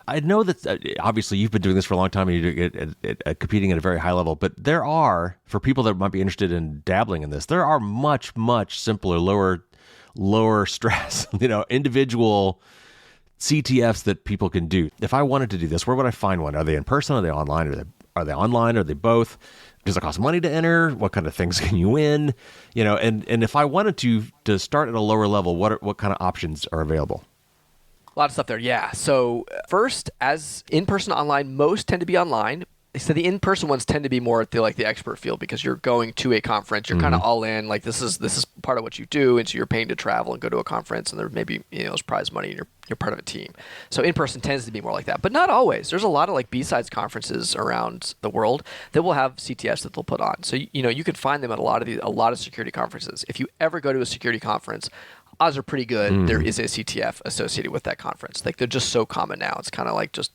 I know that obviously you've been doing this for a long time, and you're competing at a very high level, but there are, for people that might be interested in dabbling in this, there are much, much simpler, lower stress, individual CTFs that people can do. If I wanted to do this, where would I find one? Are they in person? Are they online? Are they online? Are they both? Does it cost money to enter? What kind of things can you win? And if I wanted to start at a lower level, what kind of options are available? A lot of stuff there, yeah. So first, as in-person, online, most tend to be online. So the in-person ones tend to be more at the expert field because you're going to a conference, you're kind of all in, like this is part of what you do, and so you're paying to travel and go to a conference, and there maybe there's prize money, and you're part of a team. So in-person tends to be more like that, but not always. There's a lot of like B-sides conferences around the world that will have CTFs that they'll put on. So you can find them at a lot of security conferences. If you ever go to a security conference, odds are pretty good there is a CTF associated with that conference. Like they're just so common now. It's kind of like just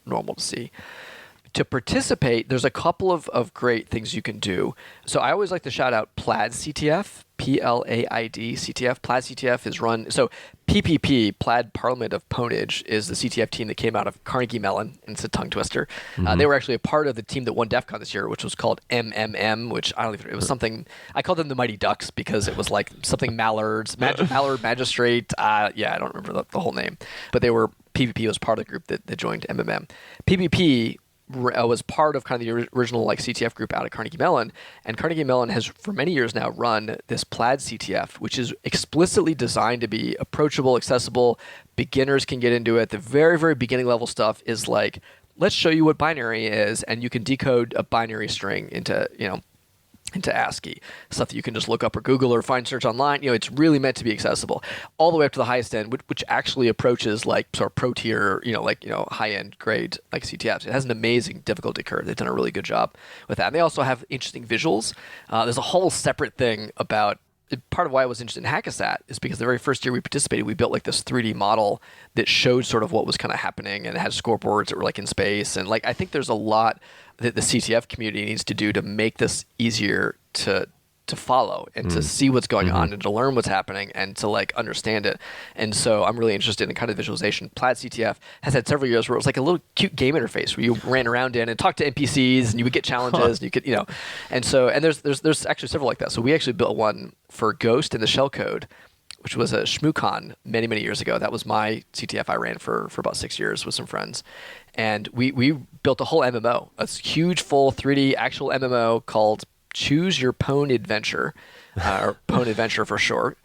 normal to see. To participate, there's a couple of great things you can do. So I always like to shout out Plaid CTF, Plaid CTF. Plaid CTF is run, so PPP, Plaid Parliament of Pwnage, is the CTF team that came out of Carnegie Mellon, and it's a tongue twister. They were actually a part of the team that won DEF CON this year, which was called MMM, which I don't even, it was something, I called them the Mighty Ducks because it was like something Mallards, Mallard Magistrate, I don't remember the whole name, but PPP was part of the group that joined MMM. PPP was part of kind of the original like CTF group out of Carnegie Mellon, and Carnegie Mellon has for many years now run this Plaid CTF, which is explicitly designed to be approachable, accessible. Beginners can get into it. The very, very beginning level stuff is like, let's show you what binary is, and you can decode a binary string into ASCII, stuff that you can just look up or Google or find search online. It's really meant to be accessible all the way up to the highest end, which actually approaches like sort of pro tier, high end grade like CTFs. It has an amazing difficulty curve. They've done a really good job with that. And they also have interesting visuals. There's a whole separate thing about part of why I was interested in HackASat is because the very first year we participated, we built like this 3D model that showed sort of what was kind of happening, and it had scoreboards that were like in space. And like, I think there's a lot that the CTF community needs to do to make this easier to follow and to see what's going on and to learn what's happening and to like understand it. And so I'm really interested in kind of visualization. Plaid CTF has had several years where it was like a little cute game interface where you ran around in and talked to NPCs and you would get challenges and you could, and there's actually several like that. So we actually built one for Ghost in the Shellcode, which was a ShmooCon many, many years ago. That was my CTF I ran for about 6 years with some friends. And we built a whole MMO, a huge full 3D actual MMO called Choose Your Pwn Adventure, or Pwn Adventure for short.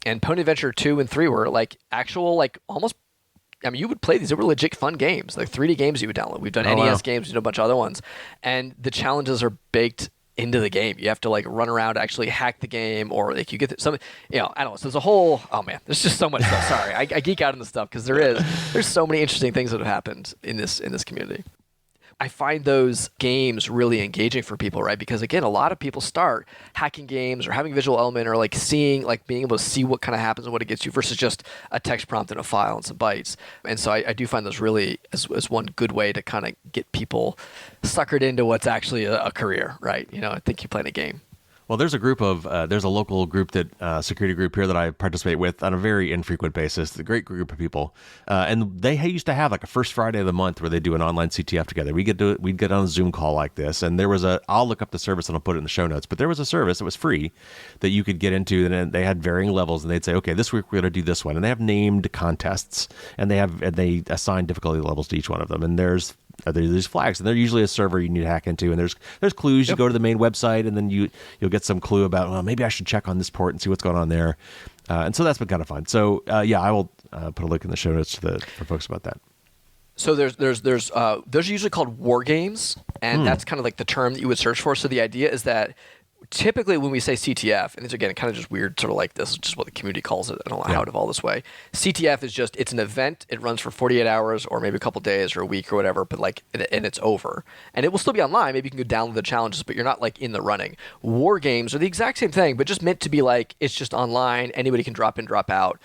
And Pwn Adventure 2 and 3 were like actual, like almost, you would play these. They were legit fun games, like 3D games you would download. We've done NES games, we've done a bunch of other ones. And the challenges are baked into the game. You have to like run around, actually hack the game, or like you get some, I don't know. So there's a whole, there's just so much stuff. Sorry, I geek out on this stuff because there's so many interesting things that have happened in this community. I find those games really engaging for people, right? Because again, a lot of people start hacking games or having a visual element or like seeing, like being able to see what kind of happens and what it gets you versus just a text prompt and a file and some bytes. And so I do find those really as one good way to kind of get people suckered into what's actually a career, right? I think you're playing a game. Well, there's a local group security group here that I participate with on a very infrequent basis. It's a great group of people. And they used to have like a first Friday of the month where they do an online CTF together. We'd get on a Zoom call like this. And there was I'll look up the service and I'll put it in the show notes, but there was a service that was free that you could get into, and they had varying levels, and they'd say, okay, this week we're going to do this one. And they have named contests, and they assign difficulty levels to each one of them. And there's these flags, and they're usually a server you need to hack into, and there's clues. You go to the main website, and then you'll get some clue about, well, maybe I should check on this port and see what's going on there. And so that's been kind of fun. So I will put a link in the show notes for folks about that. So those are usually called war games, and that's kind of like the term that you would search for. So the idea is that typically when we say CTF, and it's again kind of just weird, sort of like this is just what the community calls it. I don't know how it evolved this way. CTF is just, it's an event. It runs for 48 hours or maybe a couple days or a week or whatever, but like, and it's over. And it will still be online. Maybe you can go download the challenges, but you're not like in the running. War games are the exact same thing, but just meant to be like, it's just online. Anybody can drop in, drop out.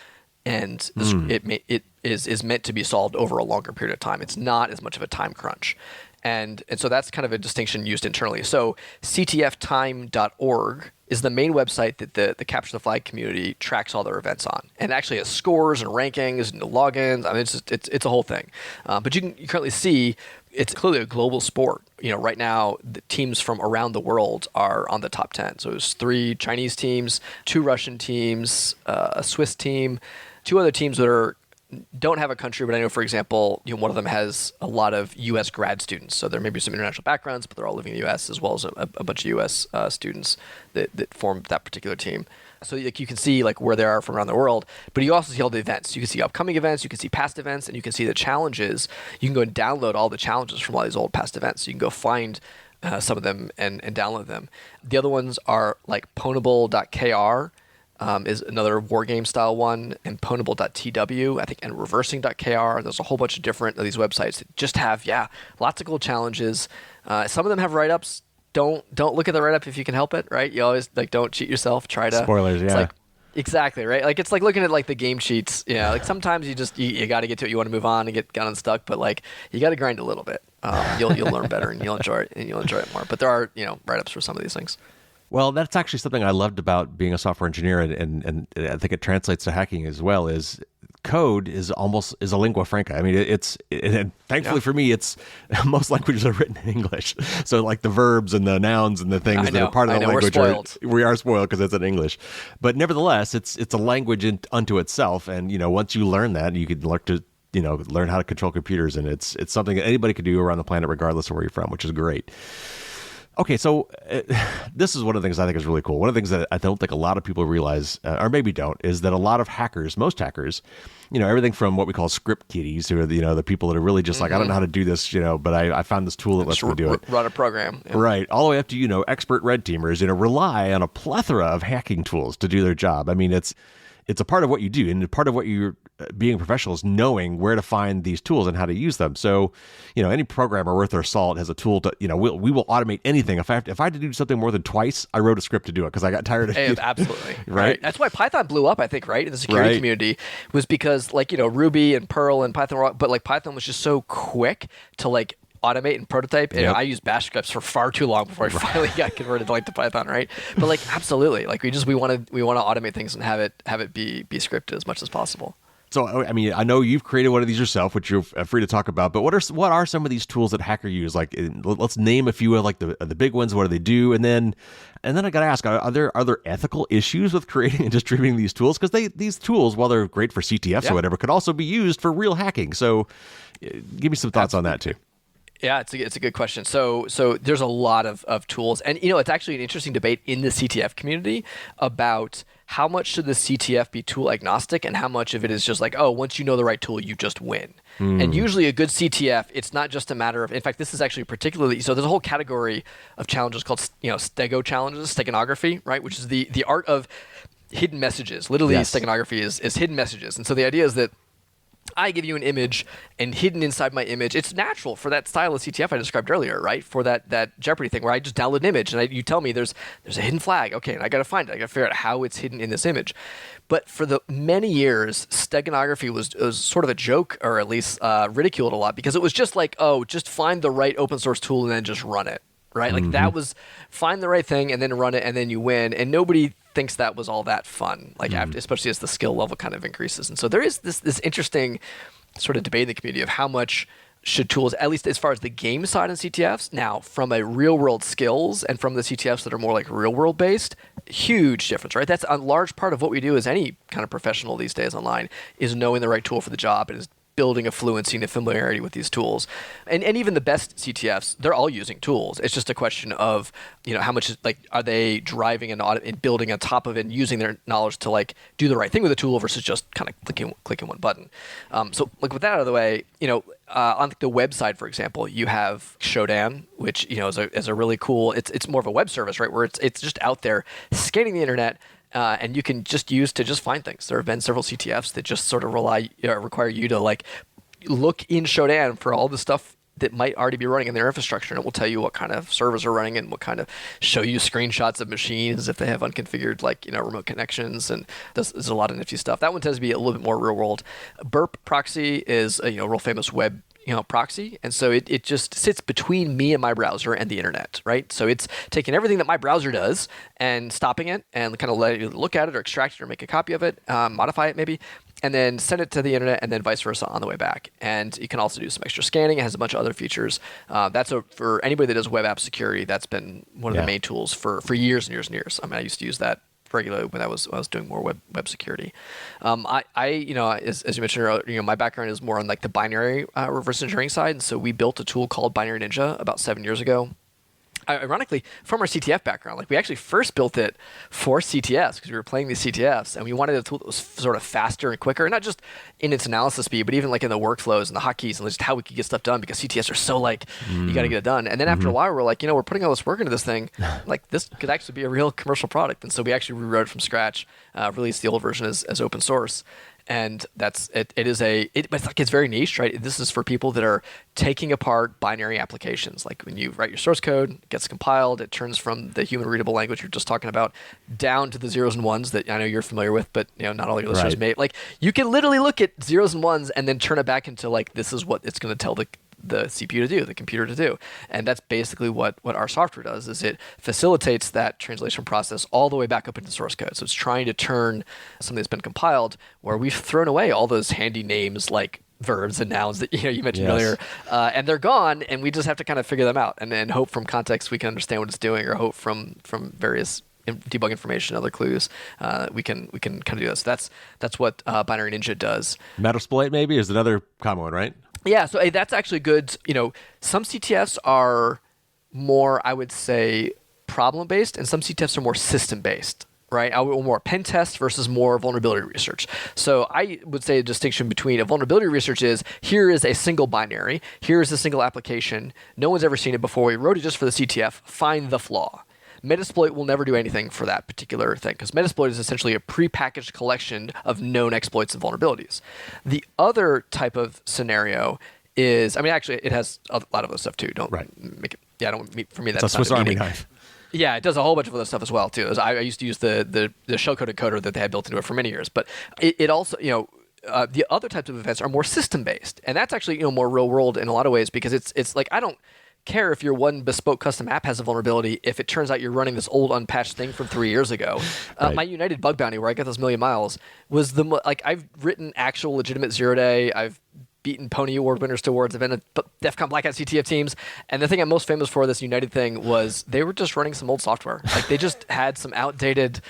And it is meant to be solved over a longer period of time. It's not as much of a time crunch. And so that's kind of a distinction used internally. So ctftime.org is the main website that the Capture the Flag community tracks all their events on, and actually has scores and rankings and logins. It's a whole thing. But you currently see it's clearly a global sport. Right now the teams from around the world are on the top 10. So there's 3 Chinese teams, 2 Russian teams, a Swiss team, 2 other teams that don't have a country, but I know, for example, one of them has a lot of U.S. grad students. So there may be some international backgrounds, but they're all living in the U.S. as well as a bunch of U.S. students that form that particular team. So like you can see like where they are from around the world, but you also see all the events. You can see upcoming events, you can see past events, and you can see the challenges. You can go and download all the challenges from all these old past events. You can go find some of them and download them. The other ones are like pwnable.kr is another war game style one, and pwnable.tw, I think, and reversing.kr. There's a whole bunch of different of these websites that just have, lots of cool challenges. Some of them have write-ups. Don't look at the write-up if you can help it, right? You always like don't cheat yourself. Try to spoilers, yeah. Like, exactly, right? Like it's like looking at like the game cheats. Like sometimes you got to get to it. You want to move on and get unstuck, but like you got to grind a little bit. You'll learn better and you'll enjoy it more. But there are write-ups for some of these things. Well, that's actually something I loved about being a software engineer, and I think it translates to hacking as well. Is code is a lingua franca. I mean, and thankfully for me, it's most languages are written in English. So like the verbs and the nouns and the things that are part of the language, we are spoiled because it's in English. But nevertheless, it's a language unto itself, and once you learn that, you can learn how to control computers, and it's something that anybody could do around the planet, regardless of where you're from, which is great. Okay, so this is one of the things I think is really cool. One of the things that I don't think a lot of people realize, or maybe don't, is that a lot of hackers, most hackers, everything from what we call script kiddies, who are the people that are really just like, I don't know how to do this, but I found this tool that lets me do it. Run a program. Yeah. Right, all the way up to, expert red teamers, rely on a plethora of hacking tools to do their job. I mean, it's a part of what you do, and part of what you're being a professional is knowing where to find these tools and how to use them. So, any programmer worth their salt has a tool to, we will automate anything. If I had to do something more than twice, I wrote a script to do it because I got tired of it. Absolutely. Right? That's why Python blew up, I think, right? In the security community was because Ruby and Perl and Python, but like Python was just so quick to like automate and prototype, and I used bash scripts for far too long before I finally got converted to Python, right? But like absolutely, like we want to automate things and have it be scripted as much as possible. So, I mean, I know you've created one of these yourself, which you're free to talk about, but what are some of these tools that hacker use? Like, let's name a few of like the big ones. What do they do? And then I got to ask, are there ethical issues with creating and distributing these tools? Because these tools, while they're great for CTFs or whatever, could also be used for real hacking. So give me some thoughts on that too. Yeah, it's a good question. So there's a lot of tools, and it's actually an interesting debate in the CTF community about how much should the CTF be tool agnostic and how much of it is just like, oh, once you know the right tool, you just win. And usually a good CTF, it's not just a matter of, in fact, this is actually particularly, so there's a whole category of challenges called, stego challenges, steganography, right? Which is the art of hidden messages. Literally, steganography is hidden messages. And so the idea is that I give you an image, and hidden inside my image, it's natural for that style of CTF I described earlier, right? For that Jeopardy thing where I just download an image and you tell me there's a hidden flag. Okay, and I got to find it. I got to figure out how it's hidden in this image. But for the many years, steganography was sort of a joke, or at least ridiculed a lot, because it was just like, oh, just find the right open source tool and then just run it, right? Like that was find the right thing and then run it and then you win. And nobody thinks that was all that fun, like after, especially as the skill level kind of increases. And so there is this interesting sort of debate in the community of how much should tools, at least as far as the game side in CTFs, now from a real world skills and from the CTFs that are more like real world based, huge difference, right? That's a large part of what we do as any kind of professional these days online, is knowing the right tool for the job and is building a fluency and a familiarity with these tools. And even the best CTFs, they're all using tools. It's just a question of, how much, are they driving and building on top of it and using their knowledge to do the right thing with the tool versus just kind of clicking one button. So with that out of the way, on the web side, for example, you have Shodan, which, is a really cool, it's more of a web service, right? Where it's just out there scanning the internet, and you can just use to just find things. There have been several CTFs that just sort of require you to look in Shodan for all the stuff that might already be running in their infrastructure, and it will tell you what kind of servers are running and what kind of show you screenshots of machines if they have unconfigured remote connections, and there's a lot of nifty stuff. That one tends to be a little bit more real world. Burp proxy is a real famous web proxy, and so it just sits between me and my browser and the internet, right? So it's taking everything that my browser does and stopping it and kind of letting you look at it or extract it or make a copy of it, modify it maybe, and then send it to the internet, and then vice versa on the way back. And you can also do some extra scanning. It has a bunch of other features. For anybody that does web app security, that's been one of the main tools for years and years and years. I mean, I used to use that regularly when I was doing more web security. As you mentioned earlier, my background is more on the binary reverse engineering side, and so we built a tool called Binary Ninja about 7 years ago. ironically, from our CTF background, like we actually first built it for CTFs because we were playing these CTFs and we wanted a tool that was sort of faster and quicker, not just in its analysis speed, but even like in the workflows and the hotkeys and just how we could get stuff done because CTFs are so like, you got to get it done. And then after a while, we're like, we're putting all this work into this thing. Like this could actually be a real commercial product. And so we actually rewrote it from scratch, released the old version as open source. And that's it. It's very niche, right? This is for people that are taking apart binary applications. Like when you write your source code, it gets compiled, it turns from the human readable language you're just talking about down to the zeros and ones that I know you're familiar with, but not all your listeners may. Like you can literally look at zeros and ones and then turn it back into like this is what it's going to tell the CPU to do, the computer to do. And that's basically what our software does, is it facilitates that translation process all the way back up into source code. So it's trying to turn something that's been compiled where we've thrown away all those handy names like verbs and nouns that you mentioned earlier, and they're gone, and we just have to kind of figure them out and then hope from context we can understand what it's doing, or hope from various debug information, other clues, we can kind of do this. That's what Binary Ninja does. Metasploit maybe is another common one, right? Yeah, so that's actually good. Some CTFs are more, I would say, problem-based, and some CTFs are more system-based, right? More pen test versus more vulnerability research. So I would say a distinction between a vulnerability research is, here is a single binary, here is a single application, no one's ever seen it before, we wrote it just for the CTF, find the flaw. Metasploit will never do anything for that particular thing, because Metasploit is essentially a prepackaged collection of known exploits and vulnerabilities. The other type of scenario is, actually, it has a lot of other stuff too. Don't make it. Yeah, for me that's a Swiss Army knife. Yeah, it does a whole bunch of other stuff as well too. I used to use the shellcode encoder that they had built into it for many years, but it also the other types of events are more system based, and that's actually more real world in a lot of ways, because it's like I don't care if your one bespoke custom app has a vulnerability if it turns out you're running this old unpatched thing from 3 years ago. My United bug bounty, where I got those million miles, was I've written actual legitimate 0-day. I've beaten Pony Award winners to awards. I've been at DEF CON Blackout CTF teams. And the thing I'm most famous for, this United thing, was they were just running some old software. Like they just had some outdated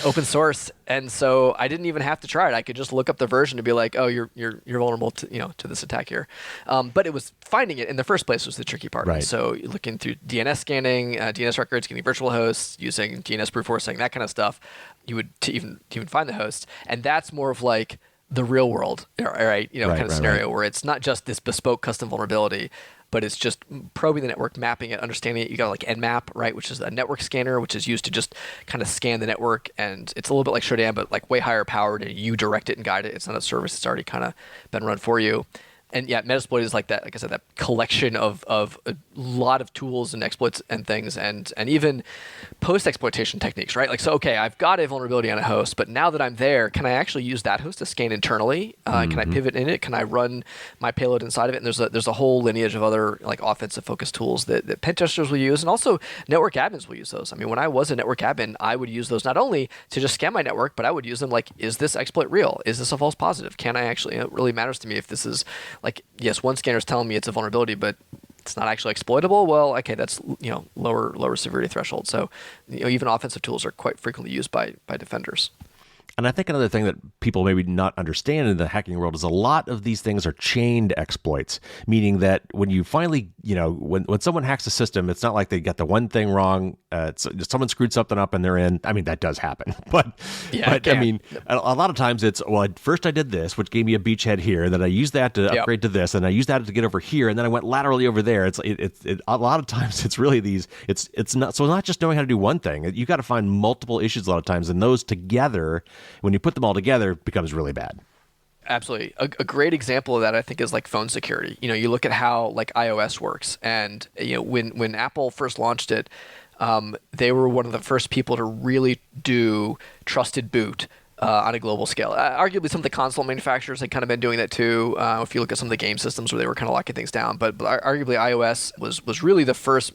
open source. And so I didn't even have to try it. I could just look up the version to be like, oh, you're vulnerable to this attack here. But it was finding it in the first place was the tricky part. Right. So looking through DNS scanning, DNS records, getting virtual hosts, using DNS brute forcing, that kind of stuff, you would to even find the host. And that's more of like the real world, right? Kind of scenario where it's not just this bespoke custom vulnerability, but it's just probing the network, mapping it, understanding it. You got like Nmap, right, which is a network scanner, which is used to just kind of scan the network, and it's a little bit like Shodan, but like way higher powered, and you direct it and guide it. It's not a service; it's already kind of been run for you. And yeah, Metasploit is like that. Like I said, that collection of a lot of tools and exploits and things, and even post-exploitation techniques, right? Like, so okay, I've got a vulnerability on a host, but now that I'm there, can I actually use that host to scan internally? Can I pivot in it? Can I run my payload inside of it? And there's a whole lineage of other like offensive focused tools that pen testers will use, and also network admins will use those. When I was a network admin, I would use those not only to just scan my network, but I would use them like, is this exploit real? Is this a false positive? Can I actually? It really matters to me if this is like, yes, one scanner is telling me it's a vulnerability, but it's not actually exploitable. Well, okay, that's lower severity threshold. So even offensive tools are quite frequently used by defenders. And I think another thing that people maybe not understand in the hacking world is a lot of these things are chained exploits, meaning that when you finally, when someone hacks a system, it's not like they got the one thing wrong, someone screwed something up and they're in. That does happen. But a lot of times it's, well, first I did this, which gave me a beachhead here, then I used that to upgrade to this, and I used that to get over here, and then I went laterally over there. It's a lot of times it's really these, it's not just knowing how to do one thing. You got to find multiple issues a lot of times, and those together, when you put them all together, it becomes really bad. Absolutely. A great example of that, I think, is like phone security. You look at how like iOS works, and when Apple first launched it, they were one of the first people to really do trusted boot on a global scale. Arguably, some of the console manufacturers had kind of been doing that too. If you look at some of the game systems where they were kind of locking things down, but arguably iOS was really the first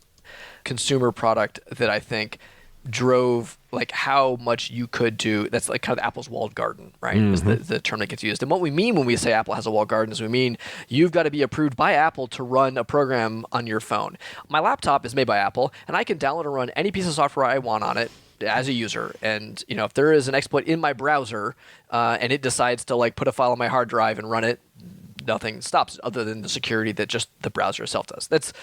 consumer product that I think drove like how much you could do. That's like kind of Apple's walled garden, right? Is the term that gets used. And what we mean when we say Apple has a walled garden is we mean you've got to be approved by Apple to run a program on your phone. My laptop is made by Apple, and I can download and run any piece of software I want on it as a user. And if there is an exploit in my browser and it decides to like put a file on my hard drive and run it, nothing stops other than the security that just the browser itself does. That's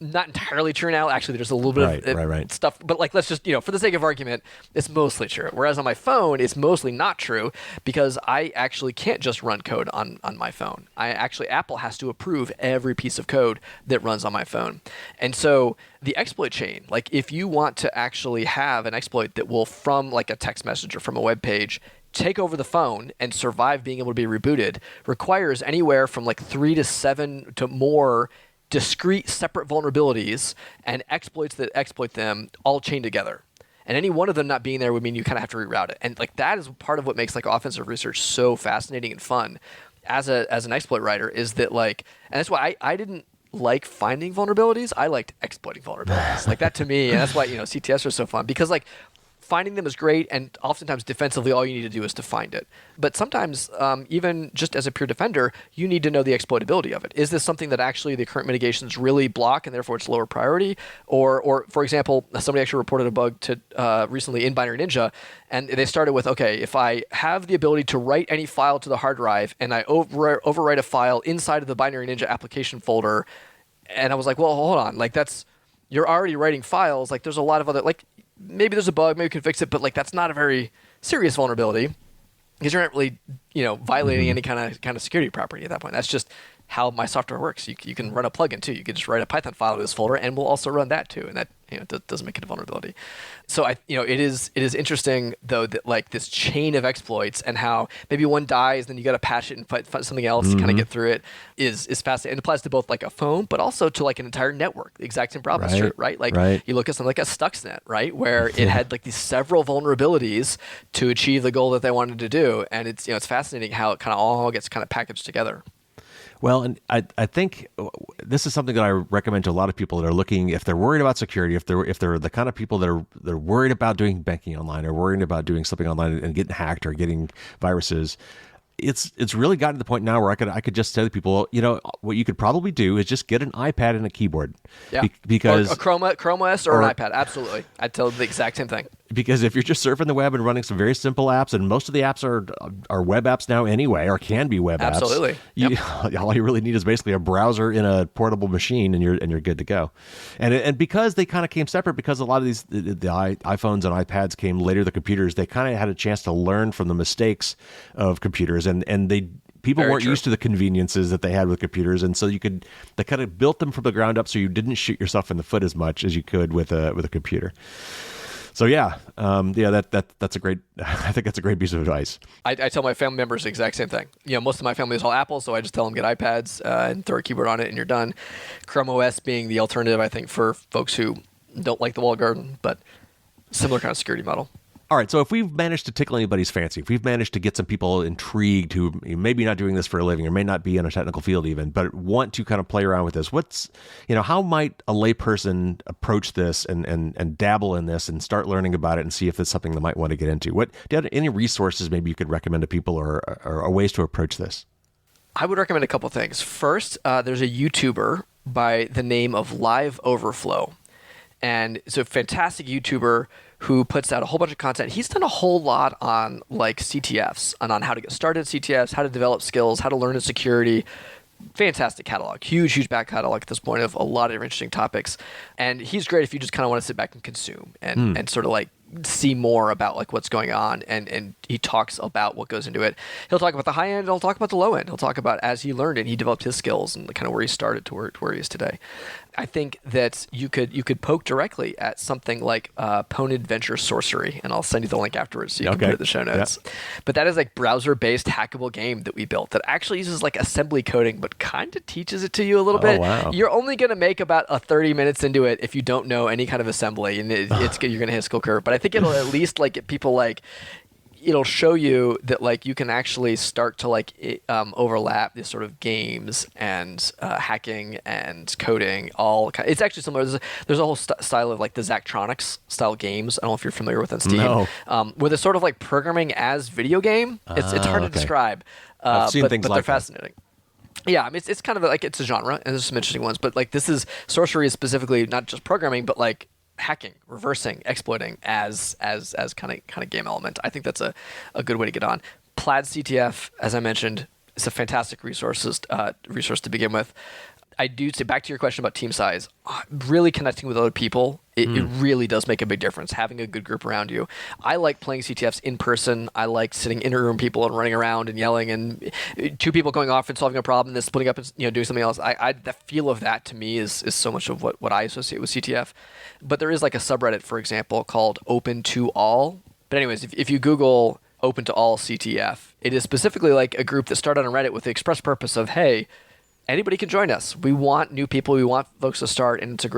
not entirely true now. Actually, there's a little bit of stuff, but like, let's just, for the sake of argument, it's mostly true. Whereas on my phone, it's mostly not true because I actually can't just run code on my phone. Apple has to approve every piece of code that runs on my phone. And so the exploit chain, like if you want to actually have an exploit that will, from like a text message or from a web page, take over the phone and survive being able to be rebooted, requires anywhere from like 3 to 7 to more discrete separate vulnerabilities and exploits that exploit them all chained together. And any one of them not being there would mean you kind of have to reroute it. And like that is part of what makes like offensive research so fascinating and fun as an exploit writer, is that like, and that's why I didn't like finding vulnerabilities. I liked exploiting vulnerabilities. Like that to me, and that's why, CTFs are so fun, because like finding them is great, and oftentimes defensively all you need to do is to find it. But sometimes, even just as a pure defender, you need to know the exploitability of it. Is this something that actually the current mitigations really block and therefore it's lower priority? Or for example, somebody actually reported a bug to recently in Binary Ninja, and they started with, okay, if I have the ability to write any file to the hard drive and I overwrite a file inside of the Binary Ninja application folder, and I was like, well, hold on, like you're already writing files, like there's a lot of other, like maybe there's a bug, maybe we can fix it, but like that's not a very serious vulnerability because you're not really, violating any kind of security property at that point. That's just how my software works. You can run a plugin too. You can just write a Python file to this folder, and we'll also run that too, and that doesn't make it a vulnerability. So it is interesting though that like this chain of exploits and how maybe one dies, then you got to patch it and find something else to kind of get through it is fascinating. It applies to both like a phone, but also to like an entire network. The exact same problem is true, right? Like you look at something like a Stuxnet, right, where it had like these several vulnerabilities to achieve the goal that they wanted to do, and it's it's fascinating how it kind of all gets kind of packaged together. Well, and I think this is something that I recommend to a lot of people that are looking, if they're worried about security, if they're the kind of people that they're worried about doing banking online or worried about doing something online and getting hacked or getting viruses. It's really gotten to the point now where I could just tell people, what you could probably do is just get an iPad and a keyboard. Yeah. Because or a Chrome OS or an iPad. Absolutely. I'd tell them the exact same thing. Because if you're just surfing the web and running some very simple apps, and most of the apps are web apps now anyway, or can be web apps. Absolutely. All you really need is basically a browser in a portable machine, and you're good to go. And because they kind of came separate, because a lot of these the iPhones and iPads came later, the computers, they kind of had a chance to learn from the mistakes of computers, and people weren't used to the conveniences that they had with computers, and so they kind of built them from the ground up so you didn't shoot yourself in the foot as much as you could with a computer. So that's a great. I think that's a great piece of advice. I tell my family members the exact same thing. Most of my family is all Apple, so I just tell them get iPads and throw a keyboard on it, and you're done. Chrome OS being the alternative, I think, for folks who don't like the walled garden, but similar kind of security model. All right, so if we've managed to tickle anybody's fancy, if we've managed to get some people intrigued who maybe not doing this for a living or may not be in a technical field even, but want to kind of play around with this, how might a layperson approach this and dabble in this and start learning about it and see if it's something they might want to get into? Do you have any resources maybe you could recommend to people or ways to approach this? I would recommend a couple things. First, there's a YouTuber by the name of Live Overflow. And it's a fantastic YouTuber who puts out a whole bunch of content. He's done a whole lot on like CTFs and on how to get started in CTFs, how to develop skills, how to learn in security. Fantastic catalog, huge back catalog at this point of a lot of interesting topics. And he's great if you just kind of want to sit back and consume and sort of like see more about like what's going on, and he talks about what goes into it. He'll talk about the high end, he'll talk about the low end. He'll talk about as he learned and he developed his skills and kind of where he started to where he is today. I think that you could poke directly at something like Pwn Adventure Sorcery, and I'll send you the link afterwards so you can put it in the show notes. Yep. But that is like browser-based hackable game that we built that actually uses like assembly coding, but kind of teaches it to you a little bit. Wow. You're only going to make about 30 minutes into it if you don't know any kind of assembly, and you're going to hit a skill curve. But I think it'll at least like get people like, it'll show you that like you can actually start to like overlap these sort of games and hacking and coding. It's actually similar. There's a whole style of like the Zachtronics style games. I don't know if you're familiar with on Steam. No. Where they're sort of like programming as video game. It's hard to describe. I've seen things but like they're fascinating. Yeah, I mean, it's kind of like it's a genre, and there's some interesting ones. But like Sorcery is specifically not just programming, but like hacking, reversing, exploiting as kind of game element. I think that's a good way to get on. Plaid CTF, as I mentioned, is a fantastic resource to begin with. I do say, back to your question about team size, really connecting with other people, it really does make a big difference, having a good group around you. I like playing CTFs in person. I like sitting in a room, people and running around and yelling, and two people going off and solving a problem, and then splitting up and doing something else. The feel of that to me is so much of what I associate with CTF. But there is like a subreddit, for example, called Open to All. But anyways, if you Google Open to All CTF, it is specifically like a group that started on Reddit with the express purpose of, hey, anybody can join us. We want new people. We want folks to start, and it's a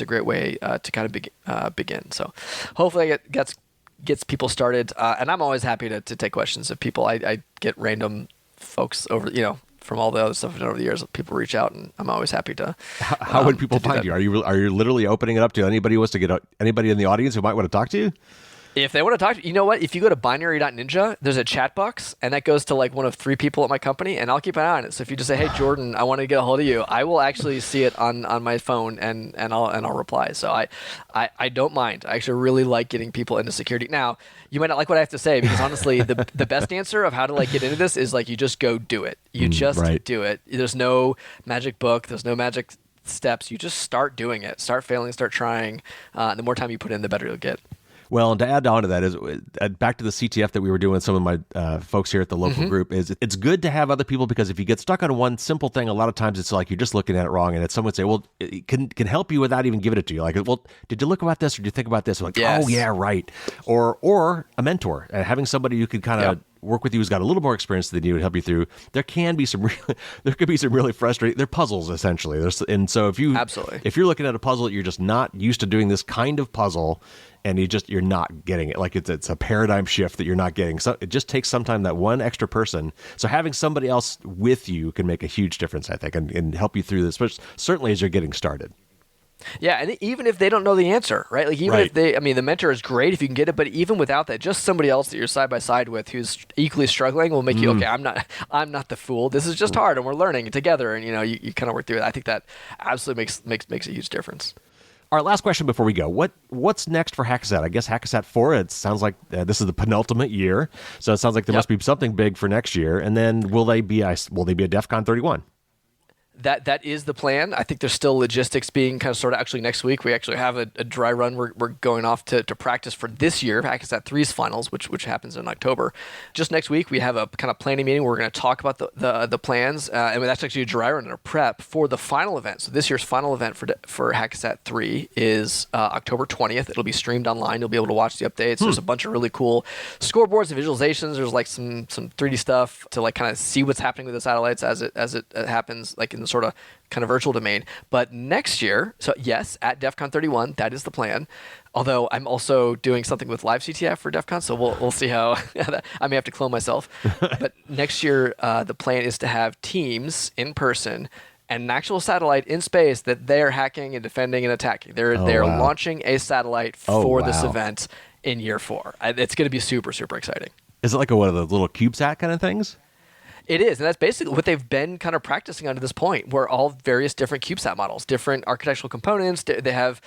great way to kind of begin. So hopefully it gets people started. And I'm always happy to take questions of people. I get random folks over, from all the other stuff I've done over the years. People reach out, and I'm always happy to. How would people find you? Are you literally opening it up to anybody who wants to get anybody in the audience who might want to talk to you? If they want to talk to you, know what? If you go to binary.ninja, there's a chat box, and that goes to like one of 3 people at my company, and I'll keep an eye on it. So if you just say, "Hey, Jordan, I want to get a hold of you," I will actually see it on my phone, and I'll reply. So I don't mind. I actually really like getting people into security. Now, you might not like what I have to say, because honestly, the best answer of how to like get into this is like you just go do it. You just do it. There's no magic book. There's no magic steps. You just start doing it. Start failing. Start trying. The more time you put in, the better you'll get. Well, and to add on to that is back to the CTF that we were doing with some of my folks here at the local group. Is it's good to have other people, because if you get stuck on one simple thing, a lot of times it's like you're just looking at it wrong, and someone would say, "Well, it can help you without even giving it to you." Like, "Well, did you look about this, or did you think about this?" Like, yes. "Oh yeah, right." Or a mentor, having somebody who could kind of work with you who's got a little more experience than you and help you through. There could be some really frustrating. They're puzzles essentially. And so if you're looking at a puzzle, you're just not used to doing this kind of puzzle, and you're not getting it. Like it's a paradigm shift that you're not getting. So it just takes some time, that one extra person. So having somebody else with you can make a huge difference, I think, and help you through this, but certainly as you're getting started. Yeah, and even if they don't know the answer, right? Like even if the mentor is great if you can get it, but even without that, just somebody else that you're side by side with who's equally struggling will make you, okay, I'm not the fool. This is just hard, and we're learning together, and you kind of work through it. I think that absolutely makes a huge difference. Our last question before we go: what's next for HackASat? I guess HackASat 4. It sounds like this is the penultimate year, so it sounds like there must be something big for next year. And then will they be a DEF CON 31? That is the plan. I think there's still logistics being kind of sorted. Actually, next week we actually have a dry run. We're going off to practice for this year, HackASat 3's finals, which happens in October. Just next week we have a kind of planning meeting where we're going to talk about the plans, and that's actually a dry run and a prep for the final event. So this year's final event for HackASat 3 is October 20th. It'll be streamed online. You'll be able to watch the updates. There's a bunch of really cool scoreboards and visualizations. There's like some 3D stuff to like kind of see what's happening with the satellites as it happens, like in the sort of kind of virtual domain. But next year, so yes, at DEF CON 31, that is the plan. Although I'm also doing something with live CTF for DEF CON, so we'll see how I may have to clone myself. But next year, the plan is to have teams in person and an actual satellite in space that they're hacking and defending and attacking. They're launching a satellite for this event in year 4. It's going to be super, super exciting. Is it like one of the little CubeSat kind of things? It is, and that's basically what they've been kind of practicing on to this point, where all various different CubeSat models, different architectural components, they have,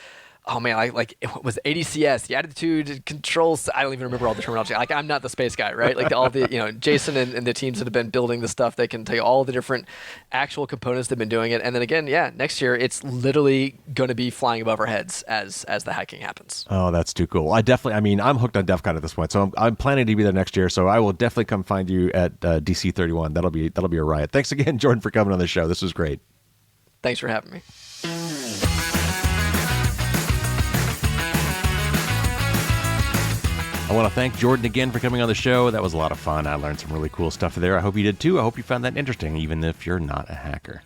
oh man, it was ADCS, the attitude controls, I don't even remember all the terminology. Like, I'm not the space guy, right? Like all the, Jason and the teams that have been building the stuff, they can tell you all the different actual components they've been doing it. And then again, next year, it's literally going to be flying above our heads as the hacking happens. Oh, that's too cool. I'm hooked on DEF CON at this point, so I'm planning to be there next year. So I will definitely come find you at DC 31. That'll be a riot. Thanks again, Jordan, for coming on the show. This was great. Thanks for having me. I want to thank Jordan again for coming on the show. That was a lot of fun. I learned some really cool stuff there. I hope you did too. I hope you found that interesting, even if you're not a hacker.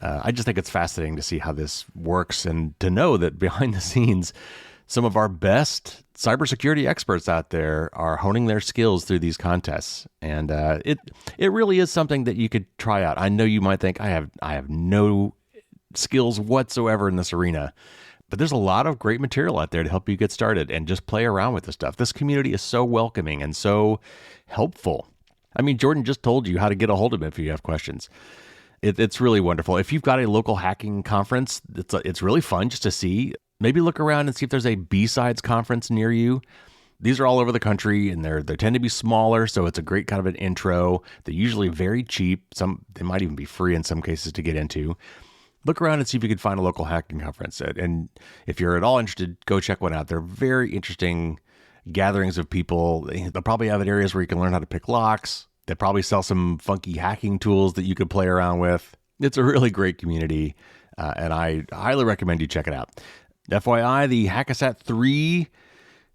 I just think it's fascinating to see how this works, and to know that behind the scenes, some of our best cybersecurity experts out there are honing their skills through these contests. And it really is something that you could try out. I know you might think, I have no skills whatsoever in this arena. But there's a lot of great material out there to help you get started and just play around with this stuff. This community is so welcoming and so helpful. I mean, Jordan just told you how to get a hold of him if you have questions. It's really wonderful. If you've got a local hacking conference, it's really fun just to see. Maybe look around and see if there's a B-Sides conference near you. These are all over the country, and they tend to be smaller, so it's a great kind of an intro. They're usually very cheap. They might even be free in some cases to get into. look around and see if you can find a local hacking conference. And if you're at all interested, go check one out. They're very interesting gatherings of people. They'll probably have areas where you can learn how to pick locks. They probably sell some funky hacking tools that you could play around with. It's a really great community, and I highly recommend you check it out. FYI, the HackASat 3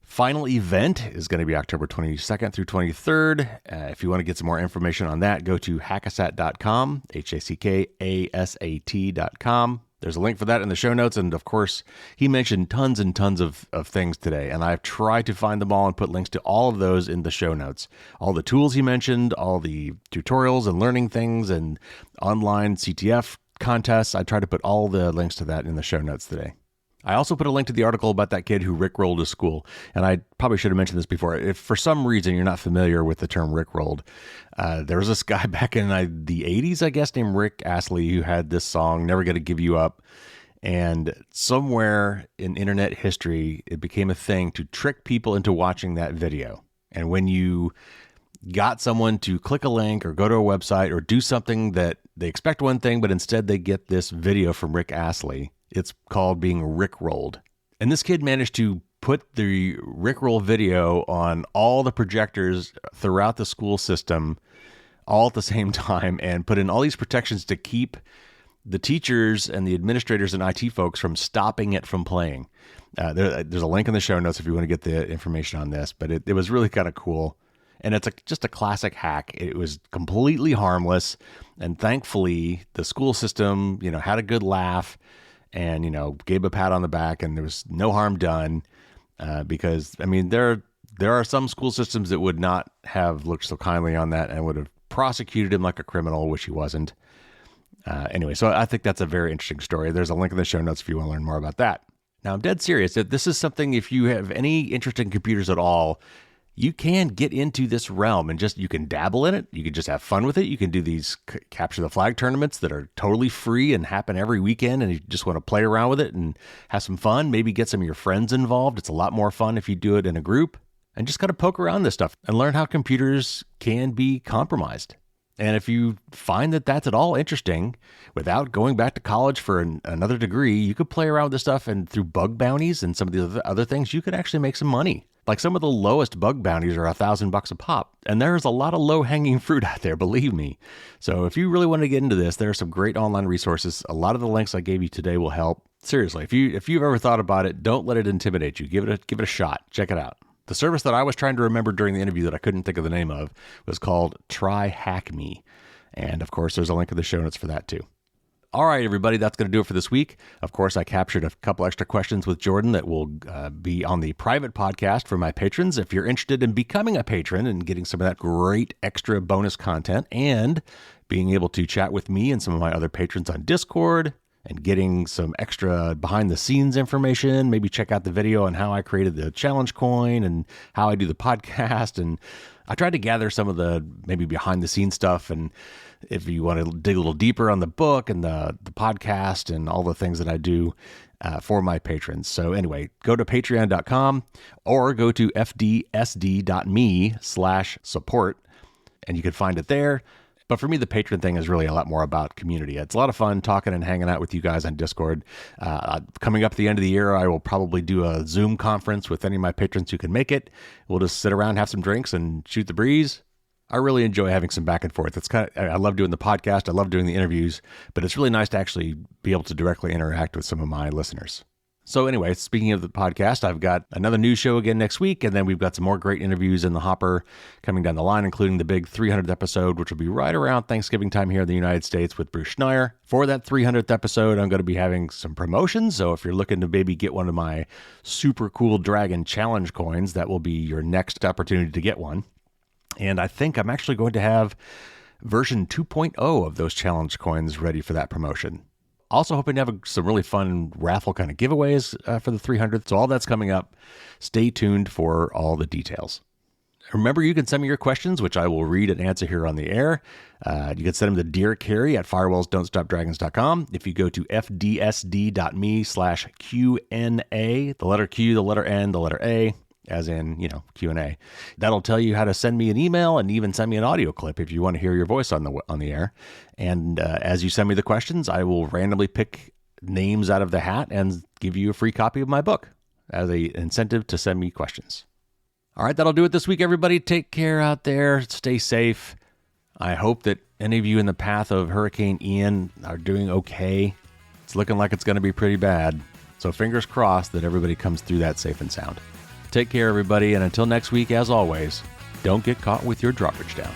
final event is going to be October 22nd through 23rd. If you want to get some more information on that, go to hackasat.com, HACKASAT.com. There's a link for that in the show notes. And of course, he mentioned tons and tons of things today. And I've tried to find them all and put links to all of those in the show notes. All the tools he mentioned, all the tutorials and learning things and online CTF contests. I tried to put all the links to that in the show notes today. I also put a link to the article about that kid who rickrolled his school. And I probably should have mentioned this before. If for some reason you're not familiar with the term rickrolled, there was this guy back in the 80s, I guess, named Rick Astley, who had this song, Never Gonna Give You Up. And somewhere in internet history, it became a thing to trick people into watching that video. And when you got someone to click a link or go to a website or do something that they expect one thing, but instead they get this video from Rick Astley, it's called being rickrolled. And this kid managed to put the rickroll video on all the projectors throughout the school system all at the same time and put in all these protections to keep the teachers and the administrators and IT folks from stopping it from playing. There's a link in the show notes if you want to get the information on this, but it was really kind of cool. And it's just a classic hack. It was completely harmless. And thankfully, the school system, had a good laugh and, gave a pat on the back, and there was no harm done because, there are some school systems that would not have looked so kindly on that and would have prosecuted him like a criminal, which he wasn't. Anyway, so I think that's a very interesting story. There's a link in the show notes if you want to learn more about that. Now, I'm dead serious. This is something, if you have any interest in computers at all, you can get into this realm and you can dabble in it. You can just have fun with it. You can do these capture the flag tournaments that are totally free and happen every weekend. And you just want to play around with it and have some fun, maybe get some of your friends involved. It's a lot more fun if you do it in a group and just kind of poke around this stuff and learn how computers can be compromised. And if you find that that's at all interesting, without going back to college for another degree, you could play around with this stuff, and through bug bounties and some of the other things, you could actually make some money. Like some of the lowest bug bounties are $1,000 a pop. And there's a lot of low hanging fruit out there, believe me. So if you really want to get into this, there are some great online resources. A lot of the links I gave you today will help. Seriously, if you've ever thought about it, don't let it intimidate you. Give it a shot. Check it out. The service that I was trying to remember during the interview that I couldn't think of the name of was called Try Hack Me. And of course, there's a link in the show notes for that too. All right, everybody, that's going to do it for this week. Of course, I captured a couple extra questions with Jordan that will be on the private podcast for my patrons. If you're interested in becoming a patron and getting some of that great extra bonus content and being able to chat with me and some of my other patrons on Discord and getting some extra behind the scenes information, maybe check out the video on how I created the challenge coin and how I do the podcast. And I tried to gather some of the maybe behind the scenes stuff. And if you want to dig a little deeper on the book and the podcast and all the things that I do for my patrons. So anyway, go to patreon.com or go to fdsd.me/support and you can find it there. But for me, the patron thing is really a lot more about community. It's a lot of fun talking and hanging out with you guys on Discord. Coming up at the end of the year, I will probably do a Zoom conference with any of my patrons who can make it. We'll just sit around, have some drinks, and shoot the breeze. I really enjoy having some back and forth. I love doing the podcast. I love doing the interviews, but it's really nice to actually be able to directly interact with some of my listeners. So anyway, speaking of the podcast, I've got another news show again next week, and then we've got some more great interviews in the hopper coming down the line, including the big 300th episode, which will be right around Thanksgiving time here in the United States with Bruce Schneier. For that 300th episode, I'm going to be having some promotions, so if you're looking to maybe get one of my super cool Dragon Challenge coins, that will be your next opportunity to get one. And I think I'm actually going to have version 2.0 of those challenge coins ready for that promotion. Also hoping to have some really fun raffle kind of giveaways for the 300th. So all that's coming up. Stay tuned for all the details. Remember, you can send me your questions, which I will read and answer here on the air. You can send them to Dear Carrie at firewallsdon'tstopdragons.com. If you go to fdsd.me/Q&A, the letter Q, the letter N, the letter A, as in, Q&A. That'll tell you how to send me an email and even send me an audio clip if you want to hear your voice on the air. And as you send me the questions, I will randomly pick names out of the hat and give you a free copy of my book as an incentive to send me questions. All right, that'll do it this week, everybody. Take care out there. Stay safe. I hope that any of you in the path of Hurricane Ian are doing okay. It's looking like it's going to be pretty bad. So fingers crossed that everybody comes through that safe and sound. Take care, everybody. And until next week, as always, don't get caught with your drawbridge down.